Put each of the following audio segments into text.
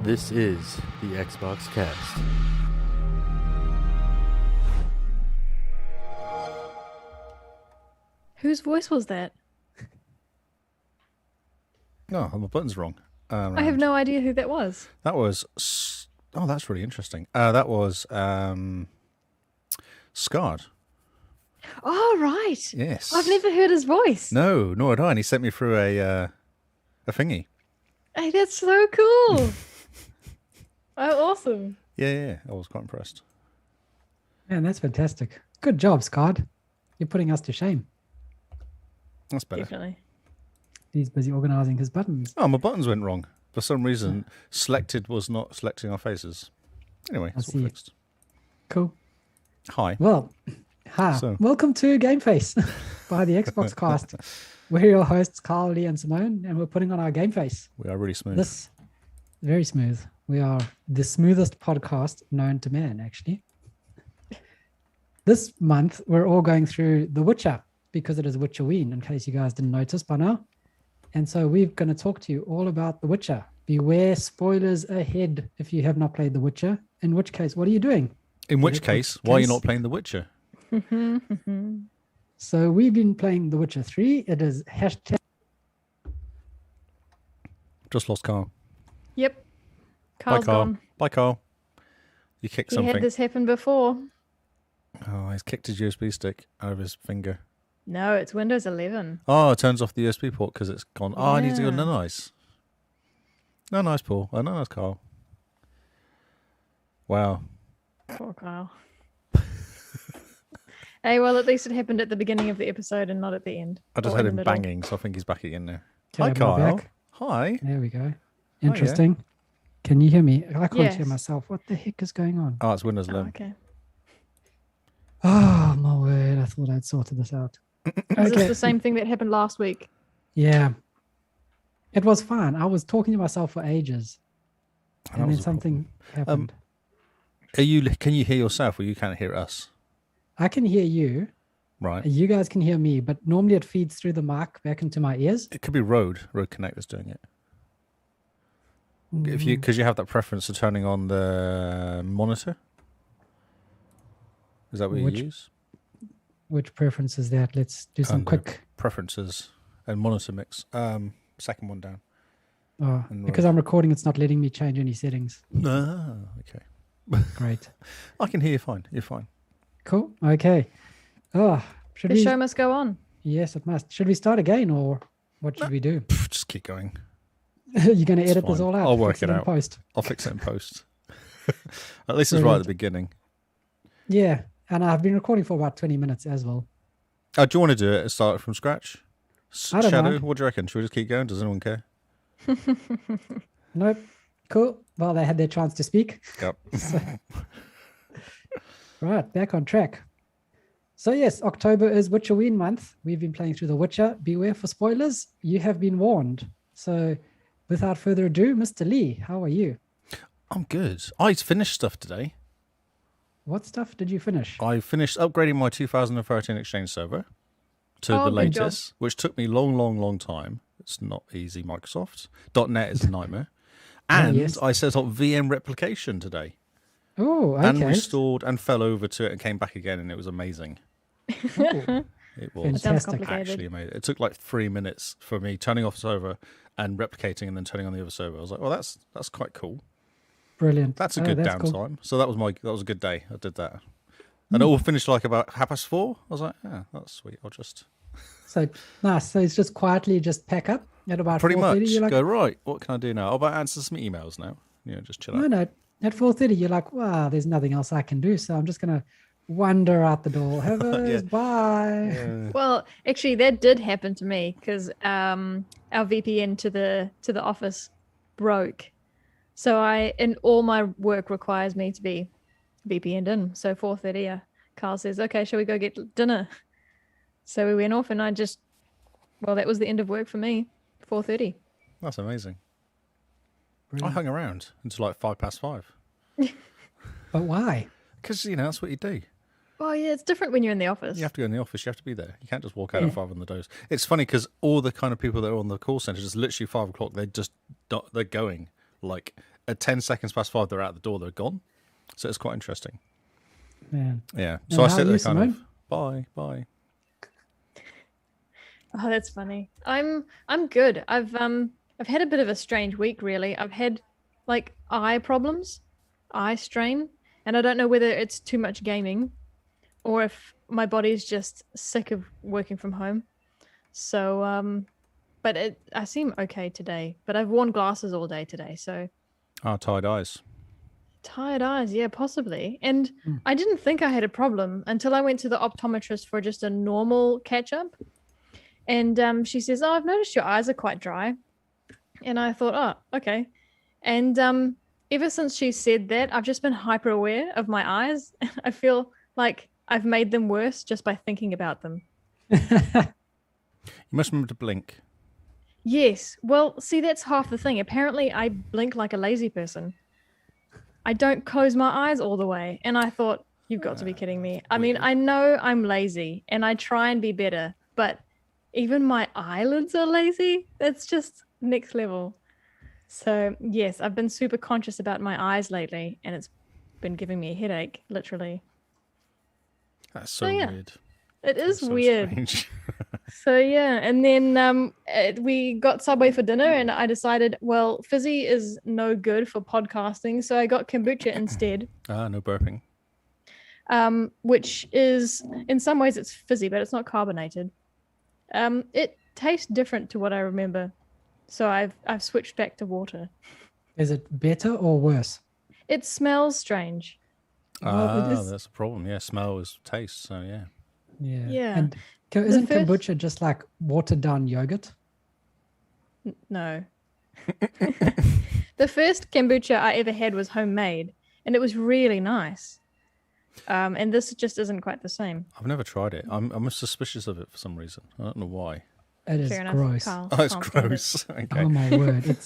This is the XboxCast. Whose voice was that? No, my button's wrong. I have no idea who that was. That was... Oh, that's really interesting. That was Scarred. Oh, right. Yes. I've never heard his voice. No, nor had I. And he sent me through a thingy. Hey, that's so cool. Oh, awesome. Yeah. I was quite impressed. Man, that's fantastic. Good job, Scott. You're putting us to shame. That's better. Definitely. He's busy organizing his buttons. Oh, my buttons went wrong. For some reason, selected was not selecting our faces. Anyway, it's all fixed. Cool. Hi. Well, welcome to Game Face by the XboxCast. We're your hosts, Carl, Lee, and Simone, and we're putting on our Game Face. We are really smooth. This very smooth. We are the smoothest podcast known to man, actually. This month, we're all going through The Witcher because it is Witcherween, in case you guys didn't notice by now. And so we're going to talk to you all about The Witcher. Beware spoilers ahead if you have not played The Witcher. In which case, what are you doing? In which case, why are you not playing The Witcher? So we've been playing The Witcher 3. It is hashtag... Just lost Carl. Yep. Carl's Bye, Carl. gone. Bye, Carl. You kicked something. He had this happen before. Oh, he's kicked his USB stick out of his finger. No, it's Windows 11. Oh, it turns off the USB port because it's gone. Oh, I need to go. Yeah. No, nice. No, nice, Paul. Oh, no, nice, Carl. Wow. Poor Carl. Hey, well, at least it happened at the beginning of the episode and not at the end. I just Or heard in him the middle. banging, so I think he's back again now. Okay, Hi, am I Carl. back? Hi. There we go. Interesting. Can you hear me? I can't Yes. hear myself. What the heck is going on? Oh, it's Windows Oh, 11. okay. Oh, my word. I thought I'd sorted this out. Is this the same thing that happened last week? Yeah. It was fine. I was talking to myself for ages. That And was then a something happened. Can you hear yourself or you can't hear us? I can hear you. Right. You guys can hear me, but normally it feeds through the mic back into my ears. It could be Road Connect that's doing it. Because you have that preference of turning on the monitor. Is that what Which- you use? Which preference is that? Let's do some Under quick... preferences and monitor mix. Second one down. Oh, and because I'm recording, it's not letting me change any settings. Ah, okay. Great. I can hear you fine. You're fine. Cool. Okay. Oh, should The we... show must go on. Yes, it must. Should we start again or what should we do? Just keep going. You're going to edit this fine. all out? I'll work Fix it in out. Post. I'll fix it in post. At least it's right at the beginning. Yeah. And I've been recording for about 20 minutes as well. Oh, do you want to do it and start it from scratch? I don't Shadow, mind. what do you reckon? Should we just keep going? Does anyone care? Nope. Cool. Well, they had their chance to speak. Yep. Right, back on track. So yes, October is Witcherween month. We've been playing through The Witcher. Beware for spoilers. You have been warned. So without further ado, Mr. Lee, how are you? I'm good. I finished stuff today. What stuff did you finish? I finished upgrading my 2013 Exchange server to Oh, the good job. latest, which took me long time. It's not easy, Microsoft. .NET is a nightmare. And yes. I set up VM replication today. Oh, okay. And restored and fell over to it and came back again, and it was amazing. Oh, It was Sounds fantastic. complicated. actually amazing. It took like 3 minutes for me turning off the server and replicating and then turning on the other server. I was like, well, that's quite cool. Brilliant. That's a Oh, good that's cool. downtime. So that was a good day. I did that. And it all finished like about 4:30. I was like, yeah, that's sweet. I'll just So nice. So it's just quietly just pack up at about pretty 4:30. much You're like, go, right, what can I do now? I'll about answer some emails now. Just chill out. no. At 4:30, you're like, wow, there's nothing else I can do. So I'm just gonna wander out the door. Have a Yeah. bye. Well, actually, that did happen to me because our VPN to the office broke. So and all my work requires me to be VPN'd in. So 4:30, Carl says, "Okay, shall we go get dinner?" So we went off, and that was the end of work for me. 4:30. That's amazing. I Brilliant. hung around until like 5:05. But why? Because that's what you do. Well, yeah, it's different when you're in the office. You have to go in the office. You have to be there. You can't just walk out at 5 on the dose. It's funny because all the kind of people that are on the call center, just literally 5 o'clock, they're going like at 10 seconds past 5, they're out the door, they're gone. So it's quite interesting. Man. Yeah. And So I how sit are there you, kind of, Simone? bye. Oh, that's funny. I'm good. I've had a bit of a strange week, really. I've had like eye problems, eye strain, and I don't know whether it's too much gaming or if my body's just sick of working from home. So but I seem okay today. But I've worn glasses all day today, so Tired eyes. tired eyes, yeah, possibly. And Mm. I didn't think I had a problem until I went to the optometrist for just a normal catch-up. And she says, "Oh, I've noticed your eyes are quite dry." And I thought, "Oh, okay." And ever since she said that, I've just been hyper aware of my eyes. I feel like I've made them worse just by thinking about them. You must remember to blink. Yes. Well, see, that's half the thing. Apparently, I blink like a lazy person. I don't close my eyes all the way. And I thought, you've got to be kidding me. I mean, Weird. I know I'm lazy and I try and be better, but even my eyelids are lazy. That's just next level. So, yes, I've been super conscious about my eyes lately, and it's been giving me a headache, literally. That's so yeah. weird. It is That's so weird. strange. So yeah, and then we got Subway for dinner, and I decided, well, fizzy is no good for podcasting, so I got kombucha instead. No burping. Which is, in some ways, it's fizzy, but it's not carbonated. It tastes different to what I remember, so I've switched back to water. Is it better or worse? It smells strange. Well, it is- That's a problem. Yeah, smell is taste. So yeah. Yeah. Yeah. And isn't first- kombucha just like watered down yogurt? No. The first kombucha I ever had was homemade, and it was really nice. And this just isn't quite the same. I've never tried it. I'm suspicious of it for some reason. I don't know why. It is Fair enough. gross. Carl Oh, it's can't stand it. gross. Okay. Oh my word.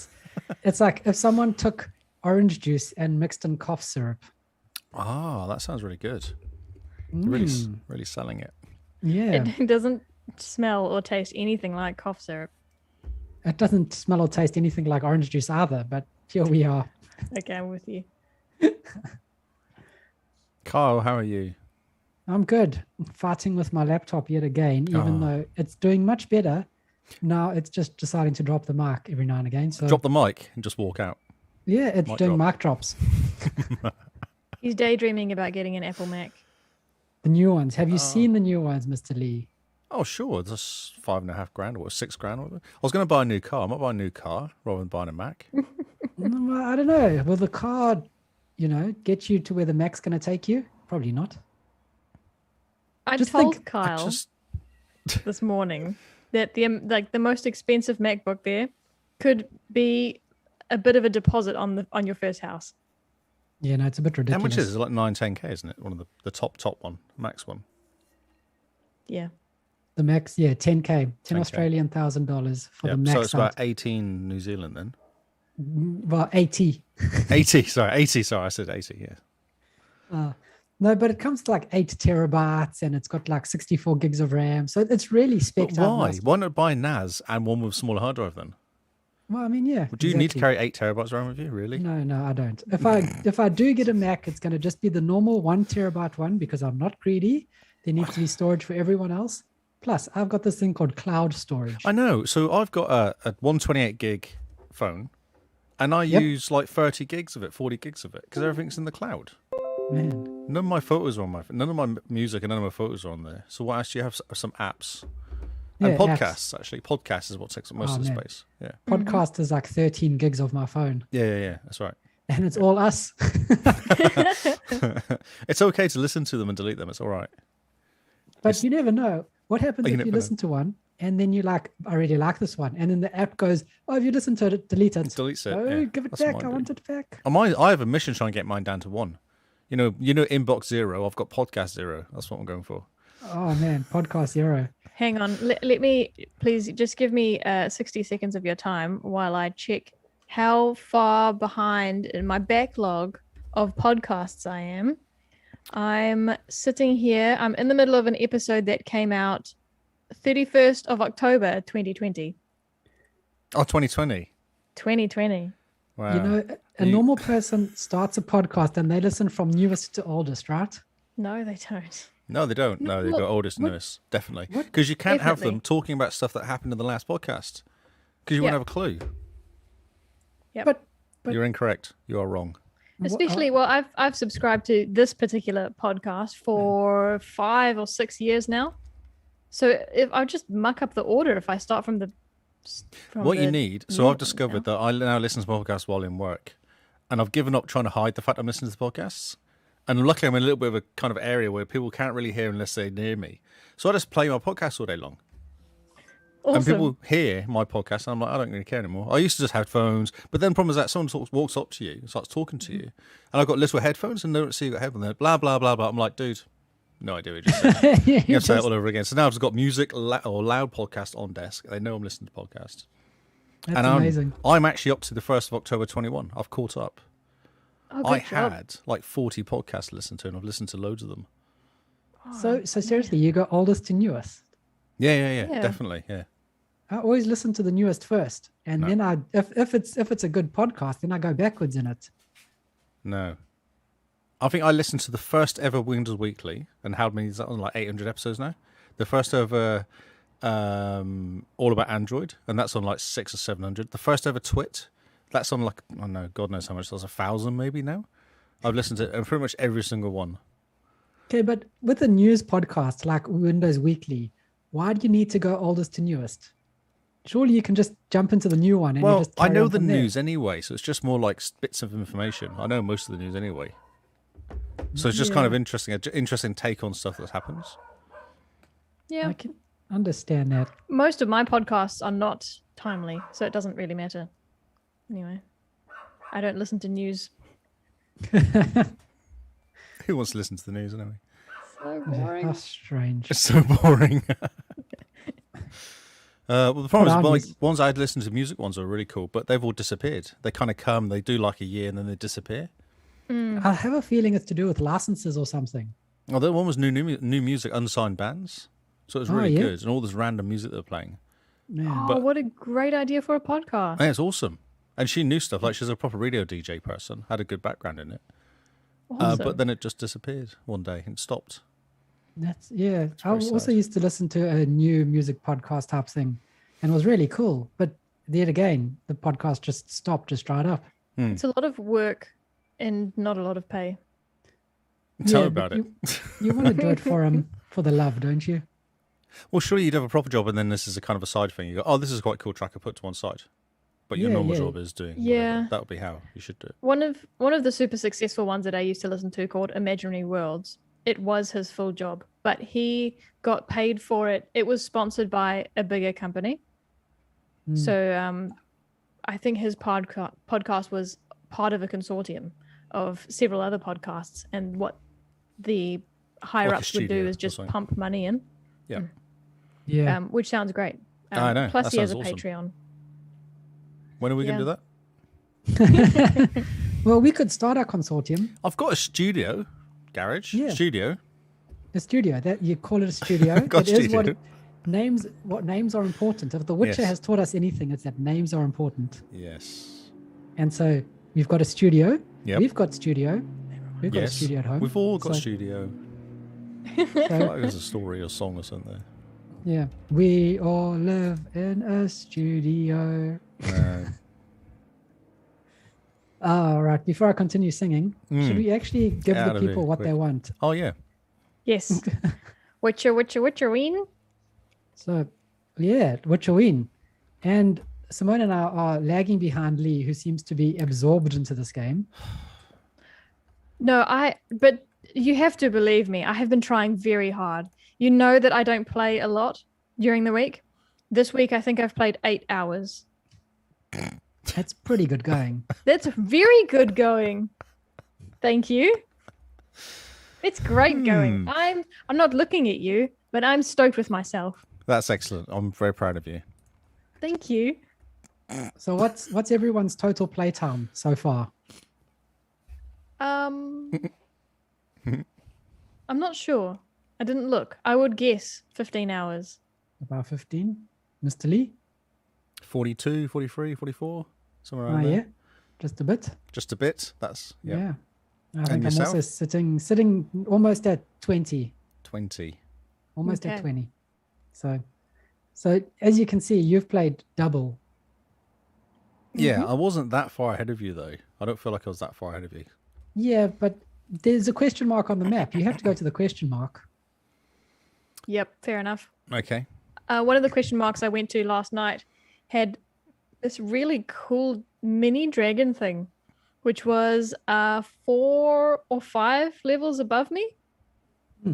It's like if someone took orange juice and mixed in cough syrup. That sounds really good. Really, Mm, really selling it. yeah. It doesn't smell or taste anything like cough syrup. It doesn't smell or taste anything like orange juice either, but here we are. Okay, I'm with you. Kyle, how are you? I'm good. Fighting with my laptop yet again, even though it's doing much better. Now it's just deciding to drop the mic every now and again. So Drop the mic and just walk out. yeah, it's Mic doing drop. mic drops. He's daydreaming about getting an Apple Mac. The new ones. Have you seen the new ones, Mr. Lee? Oh, sure. That's $5,500 or $6,000. I was going to buy a new car. I might buy a new car rather than buying a Mac. I don't know. Will the car, get you to where the Mac's going to take you? Probably not. I Just told think- Kyle this morning that the most expensive MacBook there could be a bit of a deposit on your first house. Yeah, no, it's a bit How ridiculous. much is it? It's like 910K, isn't it? One of the top one, max one. Yeah. The Max? Yeah, 10K, 10 10K. Australian $1,000 for the Yep. Max. So it's about 18 New Zealand then. Well, 80. 80, sorry. I said 80, yeah. No, but it comes to like 8 terabytes and it's got like 64 gigs of RAM. So it's really But spec'd out why? nice. Why not buy NAS and one with smaller hard drive then? Well, I mean, yeah. Do you need to exactly. carry 8 terabytes around with you, really? No, I don't. If I do get a Mac, it's going to just be the normal 1 terabyte one because I'm not greedy. There needs to be storage for everyone else. Plus, I've got this thing called cloud storage. I know. So I've got a 128 gig phone and I Yep. use like 30 gigs of it, 40 gigs of it because everything's in the cloud. Man, None of my photos are on none of my music and none of my photos are on there. So I actually have some apps. And Yeah, apps. podcasts, actually. Podcasts is what takes up most Oh, of the man. space. Yeah. podcast is like 13 gigs of my phone, Yeah. That's right. and it's all us. It's okay to listen to them and delete them. It's all right. But you never know. What happens Oh, you if you never listen to one and then you like, I really like this one. And then the app goes, oh, if you listen to it, delete it. It deletes it. Oh, yeah. give it That's what back. I mine want do. it back. I have a mission trying to get mine down to 1. You know, inbox 0. I've got podcast 0. That's what I'm going for. Oh, man. Podcast zero. Hang on. Let me, please, just give me 60 seconds of your time while I check how far behind in my backlog of podcasts I am. I'm sitting here. I'm in the middle of an episode that came out 31st of October, 2020. Oh, 2020. 2020. Wow. You know, a normal person starts a podcast and they listen from newest to oldest, right? No, they don't. No, they don't. No, they What- go oldest and what- newest, definitely. what- Because you can't have Definitely. them talking about stuff that happened in the last podcast. Because you Yeah. won't have a clue. Yep. But You're incorrect. You are wrong. Especially, well, I've subscribed to this particular podcast for 5 or 6 years now. So if I just muck up the order if I start from the What you need, so new I've ones discovered now. that I now listen to podcasts while in work. And I've given up trying to hide the fact I'm listening to the podcasts. And luckily I'm in a little bit of a kind of area where people can't really hear unless they're near me. So I just play my podcast all day long. Awesome. And people hear my podcast, and I'm like, I don't really care anymore. I used to just have phones, but then the problem is that someone walks up to you, and starts talking to you, and I've got little headphones, and they don't see you got headphones. They're blah blah blah blah. I'm like, dude, no idea what you just said. You have to say it all over again. So now I've just got music or loud podcast on desk. They know I'm listening to podcasts. That's And amazing. I'm actually up to the 1st of October 21. I've caught up. Oh, good I job. had like 40 podcasts to listen to, and I've listened to loads of them. So seriously, you go oldest to newest. Yeah, Yeah. definitely, yeah. I always listen to the newest first, and No. then I, if it's a good podcast, then I go backwards in it. No. I think I listened to the first ever Windows Weekly, and how many is that on? Like 800 episodes now? The first ever All About Android, and that's on like 600 or 700. The first ever Twit, that's on like, I don't know, God knows how much, that's 1,000 maybe now. I've listened to pretty much every single one. Okay, but with a news podcast like Windows Weekly, why do you need to go oldest to newest? Surely you can just jump into the new one and you Well, just I carry know on the from there. news anyway, so it's just more like bits of information. I know most of the news anyway. So it's just kind of interesting, interesting take on stuff that happens. Yeah. I can understand that. Most of my podcasts are not timely, so it doesn't really matter. Anyway, I don't listen to news. Who wants to listen to the news anyway? So How boring. strange. It's so boring. Well, the problem Well, is, like, ones I'd listened to, music ones are really cool, but they've all disappeared. They kind of come, they do like a year, and then they disappear. I have a feeling it's to do with licenses or something. Oh, the one was new music, unsigned bands. So it was Oh, really yeah? good, and all this random music they were playing. Yeah. Oh, what a great idea for a podcast. And it's awesome. And she knew stuff, like she's a proper radio DJ person, had a good background in it. Awesome. But then it just disappeared one day and stopped. That's I very also sad. used to listen to a new music podcast type thing, and it was really cool. But yet again, the podcast just stopped, just dried up. It's a lot of work and not a lot of pay. Tell Yeah, me about but it. You want to do it for the love, don't you? Well, surely you'd have a proper job, and then this is a kind of a side thing. You go, oh, this is quite a cool track I put to one side. But your Yeah, normal yeah. job is doing Yeah. whatever. That would be how you should do it. One of the super successful ones that I used to listen to called Imaginary Worlds. It was his full job, but he got paid for it. It was sponsored by a bigger company. So I think his podcast was part of a consortium of several other podcasts, and what the higher Like a ups would studio do is or just something. pump money in, Yeah. Yeah. which sounds great. I know, Plus, that he has a sounds awesome. Patreon. When are we going to Yeah. do that? Well, we could start our consortium, I've got a studio, garage, Yeah. studio. a studio. That you call it a studio. Got It is studio. what names are important. If The Witcher Yes. has taught us anything, it's that names are important. Yes. And so we've got a studio. Yep. We've got studio. We've got a Yes. studio at home. We've all got So- studio. so, Like there's a story or song or something yeah, we all live in a studio. there. All right. Before I continue singing, should we actually give Out the of here, people what they quick. want? Oh, yeah. Yes. Witcherween. So, yeah, Witcherween. And Simone and I are lagging behind Lee, who seems to be absorbed into this game. No, but you have to believe me. I have been trying very hard. You know that I don't play a lot during the week. This week, I think I've played 8 hours. That's pretty good going. That's very good going. Thank you. It's great going. I'm not looking at you, but I'm stoked with myself. That's excellent. I'm very proud of you. Thank you. So what's everyone's total playtime so far? I'm not sure. I didn't look. I would guess 15 hours. About 15? Mr. Lee? 42, 43, 44, somewhere Oh, around yeah. there. Just a bit. Just a bit. That's Yeah. I think I'm yourself? also sitting almost at 20. 20. Almost Okay. at 20. So as you can see, you've played double. Yeah, I wasn't that far ahead of you though. I don't feel like I was that far ahead of you. Yeah, but there's a question mark on the map. You have to go to the question mark. Yep, fair enough. Okay. One of the question marks I went to last night had this really cool mini dragon thing, which was 4 or 5 levels above me.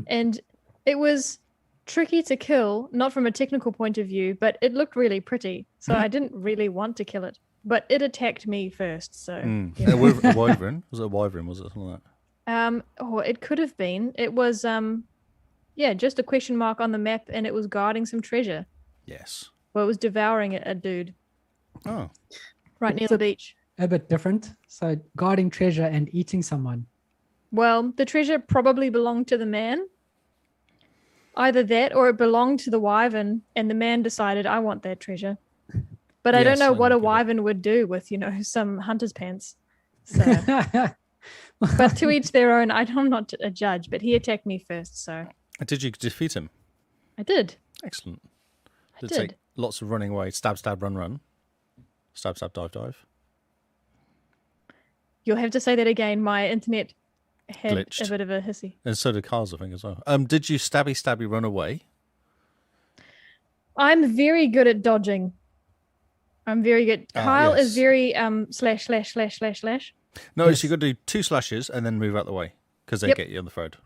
And it was tricky to kill, not from a technical point of view, but it looked really pretty. So I didn't really want to kill it. But it attacked me first, so... A wyvern? Was it a wyvern? Was it something like that? It could have been. It was, just a question mark on the map, and it was guarding some treasure. Yes. Well, it was devouring a dude Oh. right near the beach. A bit different. So guarding treasure and eating someone. Well, the treasure probably belonged to the man. Either that, or it belonged to the wyvern, and the man decided, I want that treasure. But I don't Yes, know I what a get it. wyvern would do with, some hunter's pants. So, but to each their own. I'm not a judge, but he attacked me first, so Did you defeat him? I did. Excellent. I Did did. it take lots of running away? Stab, stab, run, run. Stab, stab, dive, dive. You'll have to say that again. My internet had Glitched. a bit of a hissy. And so did Carl's, I think, as well. Did you stabby, stabby, run away? I'm very good at dodging. I'm very good. Ah, Kyle is yes. very slash slash slash slash slash. No, Yes. so you got to do 2 slashes and then move out the way because they Yep. get you on the road.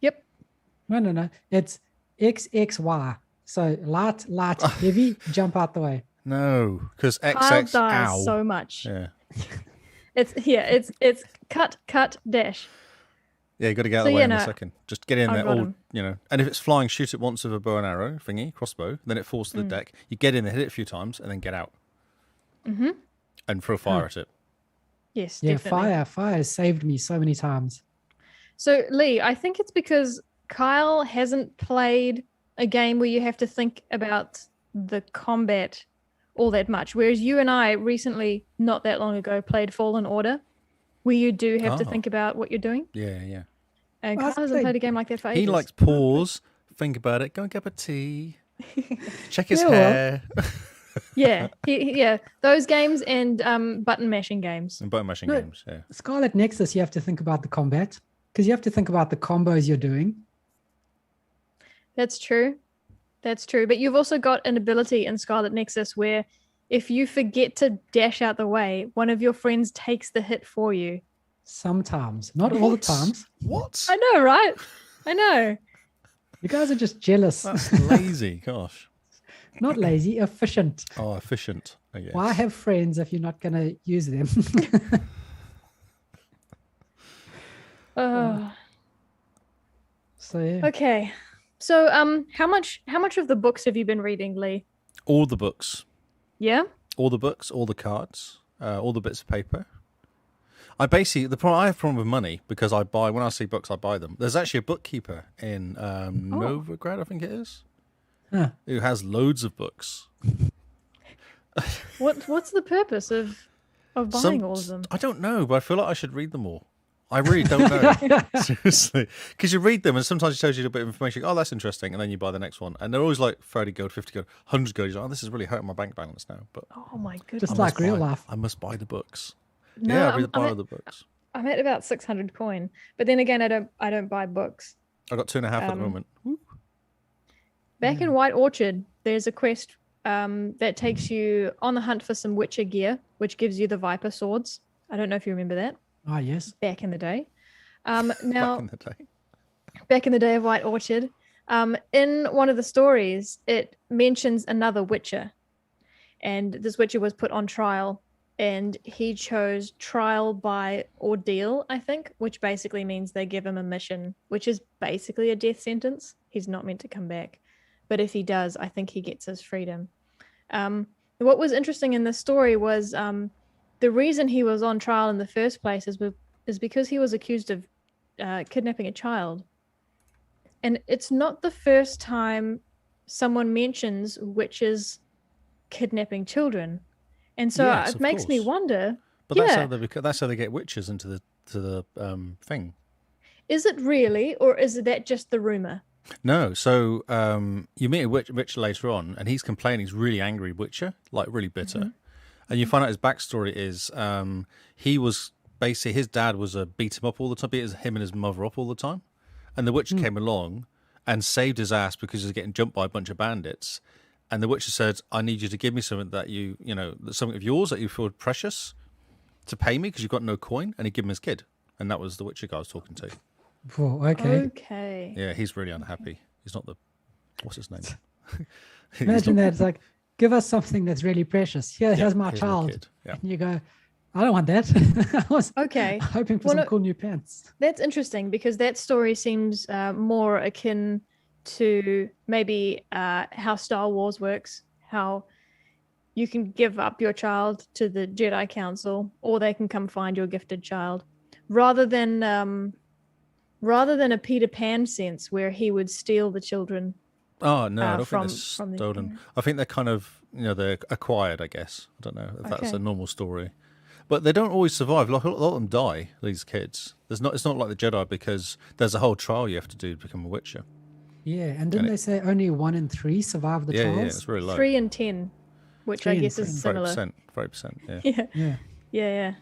Yep. No. It's XXY. So light, heavy, jump out the way. No, because Kyle XX, dies ow. so much. Yeah. It's cut dash. Yeah, you got to get out So, of the way yeah, in a no, second. Just get in I there, got all him. And if it's flying, shoot it once with a bow and arrow thingy, crossbow. Then it falls to the deck. You get in there, hit it a few times, and then get out. Mm-hmm. And throw fire at it. Yes, Yeah, definitely. fire has saved me so many times. So Lee, I think it's because Kyle hasn't played a game where you have to think about the combat all that much, whereas you and I recently, not that long ago, played Fallen Order, where you do have to Oh. think about what you're doing. Yeah. And Well, Kyle I've hasn't played- played a game like that for ages. He likes pause, think about it, go and get a tea, check his Yeah, well. hair. yeah, those games and button mashing games. And button mashing No. games, yeah. Scarlet Nexus, you have to think about the combat because you have to think about the combos you're doing. That's true. But you've also got an ability in Scarlet Nexus where if you forget to dash out the way, one of your friends takes the hit for you. Sometimes, not all the What? times. What? I know, right? I know. You guys are just jealous, That's lazy, gosh. not lazy, efficient. Oh, efficient, I guess. Why have friends if you're not going to use them? So yeah. Okay. So how much of the books have you been reading, Lee? All the books. Yeah? All the books, all the cards, all the bits of paper. I have a problem with money because when I see books, I buy them. There's actually a bookkeeper in Novigrad, I think it is, Huh. who has loads of books. What's the purpose of buying all of them? I don't know, but I feel like I should read them all. I really don't know. Seriously. Because you read them and sometimes it tells you a bit of information. Oh, that's interesting. And then you buy the next one. And they're always like 30 gold, 50 gold, 100 gold. You're like, oh, this is really hurting my bank balance now. But Oh my goodness. Just I like must real buy- life. I must buy the books. No, yeah, I I'm- read I'm buy at- all the books. I'm at about 600 coin. But then again, I don't buy books. I've got 2.5 at the moment. Woo. Back in White Orchard, there's a quest that takes you on the hunt for some Witcher gear, which gives you the Viper swords. I don't know if you remember that Ah, yes. back in the day. Back Now, in the day. back in the day of White Orchard, in one of the stories, it mentions another Witcher. And this Witcher was put on trial, and he chose trial by ordeal, I think, which basically means they give him a mission, which is basically a death sentence. He's not meant to come back. But if he does, I think he gets his freedom. What was interesting in this story was the reason he was on trial in the first place is because he was accused of kidnapping a child. And it's not the first time someone mentions witches kidnapping children. And so Yes, it of makes me course. wonder, But that's how they get witches into the thing. Is it really, or is that just the rumor? No, so you meet a Witcher later on, and he's complaining. He's really angry Witcher, like really bitter. And you find out his backstory is he was basically, his dad was beat him up all the time, beat him and his mother up all the time. And the Witcher came along and saved his ass because he was getting jumped by a bunch of bandits. And the Witcher said, I need you to give me something that something of yours that you feel precious to pay me because you've got no coin. And he gave him his kid. And that was the Witcher guy I was talking to. Oh, okay. Okay. Yeah, he's really unhappy. He's not what's his name? Imagine that. It's like, give us something that's really precious. Here's my child. Kid. Yeah. And you go, I don't want that. I was hoping for some cool new pants. That's interesting because that story seems more akin to maybe how Star Wars works, how you can give up your child to the Jedi Council or they can come find your gifted child, rather than a Peter Pan sense where he would steal the children. Oh no, I don't think they're stolen. I think they're kind of they're acquired. I guess I don't know if that's a normal story, but they don't always survive. Like a lot of them die. These kids. It's not like the Jedi because there's a whole trial you have to do to become a Witcher. Yeah, and didn't they say only 1 in 3 survive the trials? Yeah, it's really low. 3 in 10, which I guess is similar. 30%. Yeah.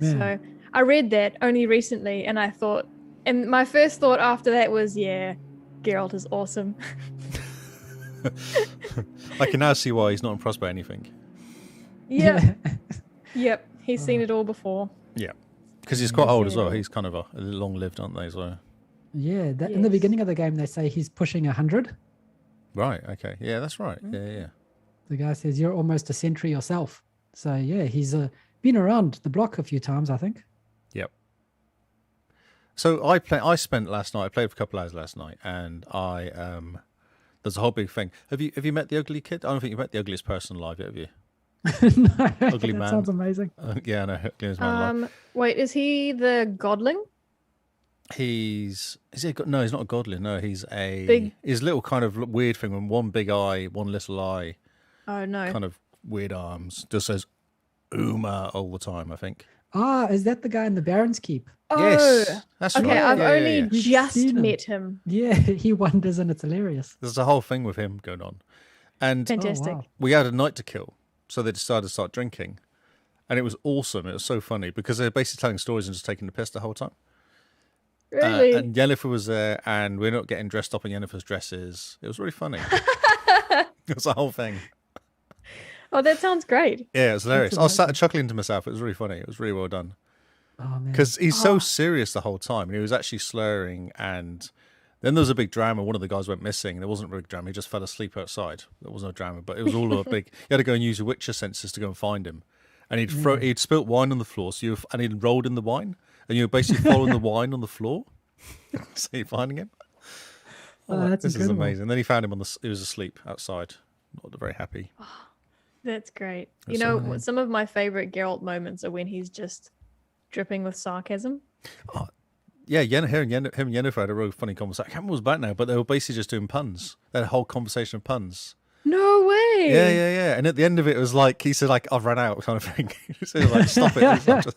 So I read that only recently, and I thought, and my first thought after that was, Geralt is awesome. I can now see why he's not impressed by anything. Yep, he's seen it all before. Yeah, because he's quite old as well. He's kind of a long-lived, aren't they? So. Yeah, in the beginning of the game, they say he's pushing 100. Right. Okay. Yeah, that's right. Yeah. The guy says you're almost a century yourself. So yeah, he's been around the block a few times, I think. Yep. So I spent last night. I played for a couple hours last night, and there's a whole big thing. Have you met the ugly kid? I don't think you've met the ugliest person alive yet, have you? No, ugly that man. Sounds amazing. Yeah, no, ugliest man alive. Wait, is he the godling? Is he no, he's not a godling. No, he's a his little kind of weird thing with one big eye, one little eye. Oh no. Kind of weird arms. Just says Uma all the time, I think. Is that the guy in the Baron's Keep? Oh, yes, that's okay. right. I've only Yeah. just met him. Yeah, he wanders and it's hilarious. There's a whole thing with him going on, and Fantastic. we had a night to kill, so they decided to start drinking, and it was awesome. It was so funny because they're basically telling stories and just taking the piss the whole time. Really? And Yennefer was there, and we're not getting dressed up in Yennefer's dresses. It was really funny. It was a whole thing. Oh, that sounds great. Yeah, it was hilarious. I was sat chuckling to myself. It was really funny. It was really well done. Oh man. Because he's so serious the whole time, and he was actually slurring. And then there was a big drama. One of the guys went missing. There wasn't a big drama. He just fell asleep outside. There was no drama, but it was all a big. You had to go and use your Witcher senses to go and find him. And he'd spilt wine on the floor, and he'd rolled in the wine, and you were basically following the wine on the floor. So you're finding him. That's this incredible. is amazing. And then he found him he was asleep outside, not very happy. That's great. That's You know, so some of my favorite Geralt moments are when he's just dripping with sarcasm. Yeah, him and Yennefer had a really funny conversation. I can't remember what it was about now, but they were basically just doing puns. They had a whole conversation of puns. No way. Yeah. And at the end of it, it was like, he said, like, I've run out kind of thing. He said, like, stop it.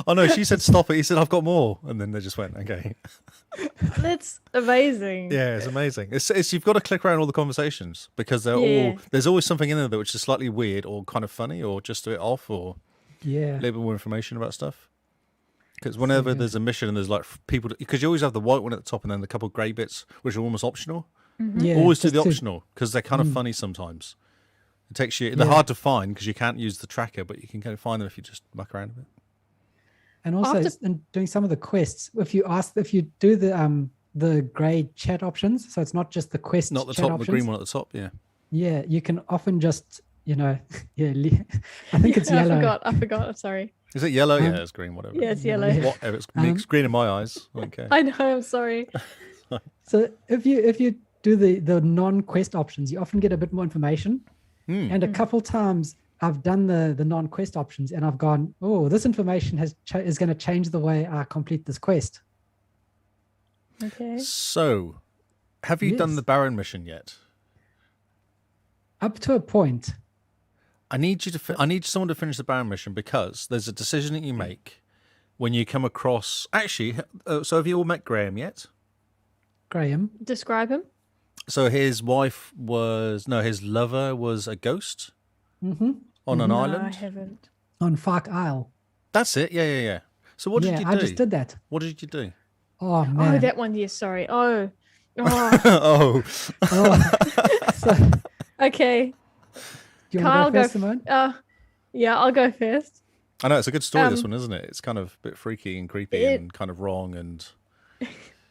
Oh, no, she said, stop it. He said, I've got more. And then they just went, okay. That's amazing. Yeah, it's amazing. It's you've got to click around all the conversations because there's always something in there that which is slightly weird or kind of funny or just a bit off or a little bit more information about stuff. Because whenever there's a mission and there's like people, because you always have the white one at the top and then the couple of grey bits which are almost optional. Yeah, Always do the optional because they're kind of funny sometimes. It takes you. They're hard to find because you can't use the tracker, but you can kind of find them if you just muck around a bit. And also, in doing some of the quests, if you do the grey chat options, so it's not just the quest. Not the chat top, options, the green one at the top. Yeah. Yeah, you can often just I think it's yellow. I forgot. I'm sorry. Is it yellow? Yeah, it's green. Whatever. Yeah, it's yellow. Whatever. It's green in my eyes. Okay. I know. I'm sorry. So if you do the non-quest options, you often get a bit more information. And a couple times I've done the non-quest options and I've gone, oh, this information is going to change the way I complete this quest. Okay. So, have you done the Baron mission yet? Up to a point. I need you to. I need someone to finish the Baron mission because there's a decision that you make when you come across. Actually, so have you all met Graham yet? Graham. Describe him. So his wife was his lover was a ghost Mm-hmm. on an No, I island. haven't. On Fark Isle. That's it. Yeah. So what did you do? I just did that. What did you do? Oh man. Oh, that one. Yes, sorry. Oh. Oh. So, Okay. do you Kyle, want to go first, Simone? Yeah, I'll go first. I know it's a good story. This one, isn't it? It's kind of a bit freaky and creepy and kind of wrong and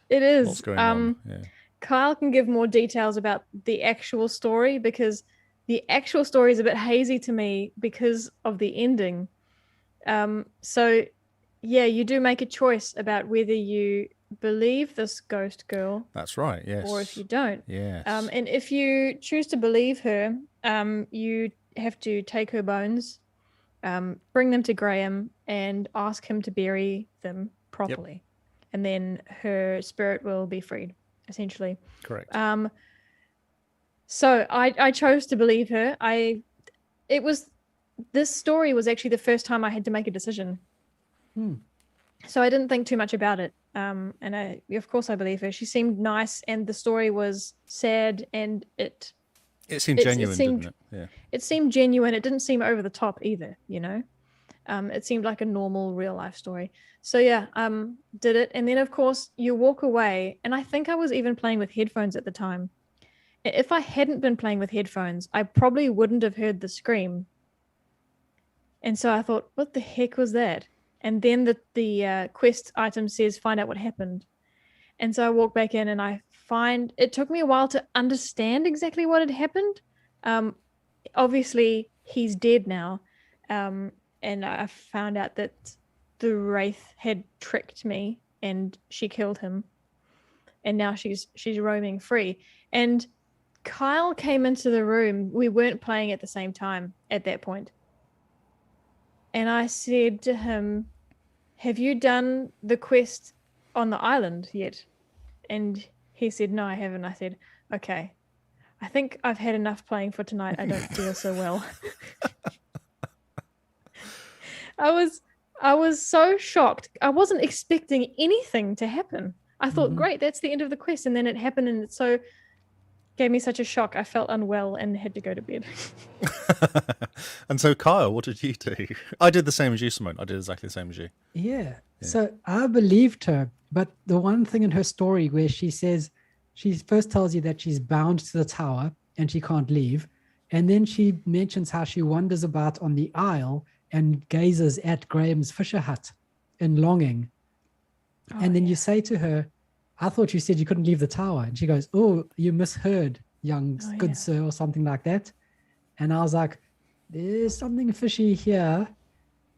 It is. what's going on. Yeah. Kyle can give more details about the actual story because the actual story is a bit hazy to me because of the ending. So, yeah, you do make a choice about whether you believe this ghost girl. That's right. Yes. Or if you don't. Yes. And if you choose to believe her, you have to take her bones, bring them to Graham, and ask him to bury them properly. And then her spirit will be freed, essentially. Correct. So I chose to believe her. This story was actually the first time I had to make a decision. So I didn't think too much about it. And of course I believe her. She seemed nice and the story was sad and it seemed genuine, didn't it? Yeah. It seemed genuine. It didn't seem over the top either, you know? It seemed like a normal real life story. So yeah, did it. And then of course you walk away, and I think I was even playing with headphones at the time. If I hadn't been playing with headphones, I probably wouldn't have heard the scream. And so I thought, what the heck was that? And then the quest item says, find out what happened. And so I walk back in and it took me a while to understand exactly what had happened. Obviously he's dead now. And I found out that the Wraith had tricked me and she killed him. And now she's roaming free. And Kyle came into the room. We weren't playing at the same time at that point. And I said to him, have you done the quest on the island yet? And he said, no, I haven't. I said, okay, I think I've had enough playing for tonight. I don't feel so well. I was so shocked. I wasn't expecting anything to happen. I thought, great, that's the end of the quest. And then it happened, and it so gave me such a shock. I felt unwell and had to go to bed. And so, Kyle, what did you do? I did the same as you, Simone. I did exactly the same as you. Yeah. So I believed her, but the one thing in her story where she says, she first tells you that she's bound to the tower and she can't leave. And then she mentions how she wanders about on the isle and gazes at Graham's fisher hut in longing. And then you say to her, I thought you said you couldn't leave the tower. And she goes, oh, you misheard, good sir, or something like that. And I was like, there's something fishy here.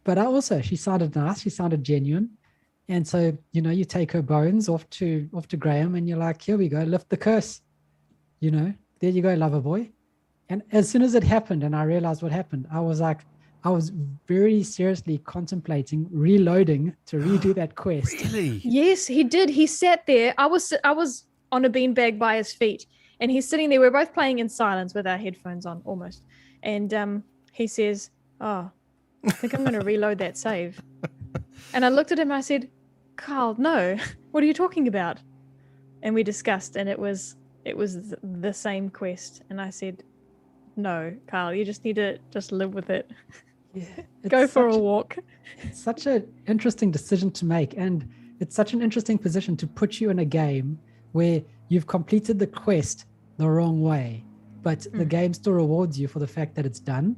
But she sounded nice. She sounded genuine. And so, you take her bones off to Graham and you're like, here we go, lift the curse. There you go, lover boy. And as soon as it happened and I realized what happened, I was very seriously contemplating reloading to redo that quest. Really? Yes, he did. He sat there. I was on a beanbag by his feet, and he's sitting there. We're both playing in silence with our headphones on, almost. And he says, "Oh, I think I'm going to reload that save." And I looked at him. And I said, "Carl, no. What are you talking about?" And we discussed, and it was the same quest. And I said, "No, Carl, you just need to just live with it." Yeah, Go for a walk. It's such an interesting decision to make, and it's such an interesting position to put you in a game where you've completed the quest the wrong way, but the game still rewards you for the fact that it's done.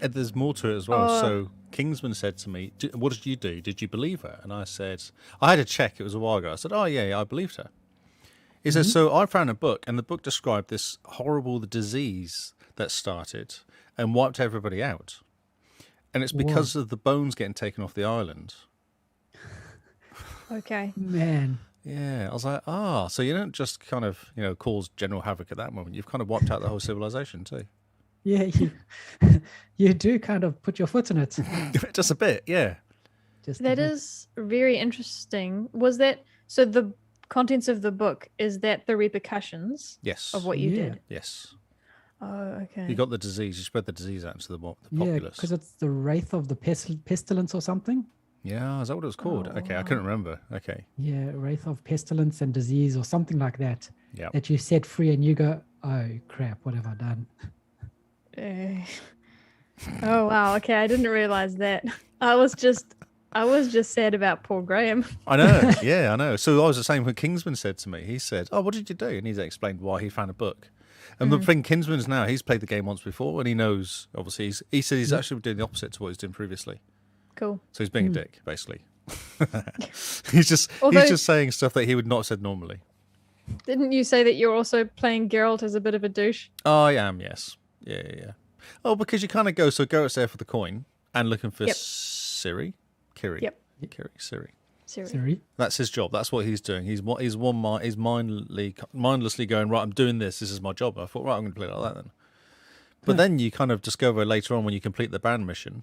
And there's more to it as well. So Kingsman said to me, what did you do? Did you believe her? And I said, I had to check. It was a while ago. I said, oh, yeah, I believed her. He says, so I found a book, and the book described this horrible disease that started and wiped everybody out. And it's because of the bones getting taken off the island. Okay. Man. Yeah. I was like, so you don't just kind of, cause general havoc at that moment. You've kind of wiped out the whole civilization too. Yeah, you do kind of put your foot in it. Just a bit, yeah. That is very interesting. Was that, so the contents of the book, is that the repercussions yes. of what you did? Yes. Oh, okay. You got the disease. You spread the disease out into the Yeah, populace. because it's the Wraith of the Pestilence or something. Yeah, is that what it was called? Oh, Okay, I wow. couldn't remember. Okay, Yeah, Wraith of Pestilence and Disease or something like that. yeah. That you set free and you go, oh crap, what have I done? Eh. Oh wow. Okay, I didn't realize that. I was just sad about poor Graham. I know. Yeah, I know. So I was the same when Kingsman said to me. He said, "Oh, what did you do?" And he explained why he found a book. And the thing, Kingsman's now, he's played the game once before, and he knows. Obviously, he said he's actually doing the opposite to what he was doing previously. Cool. So he's being a dick, basically. he's just saying stuff that he would not have said normally. Didn't you say that you're also playing Geralt as a bit of a douche? Oh, I am. Yes. Yeah. Oh, because you kind of go. So Garrett's there for the coin and looking for Yep. Kiri. Yep. Siri. Siri. That's his job. That's what he's doing. He's mindlessly going, right, I'm doing this. This is my job. I thought, right, I'm going to play it like that then. But then you kind of discover later on when you complete the Baron mission,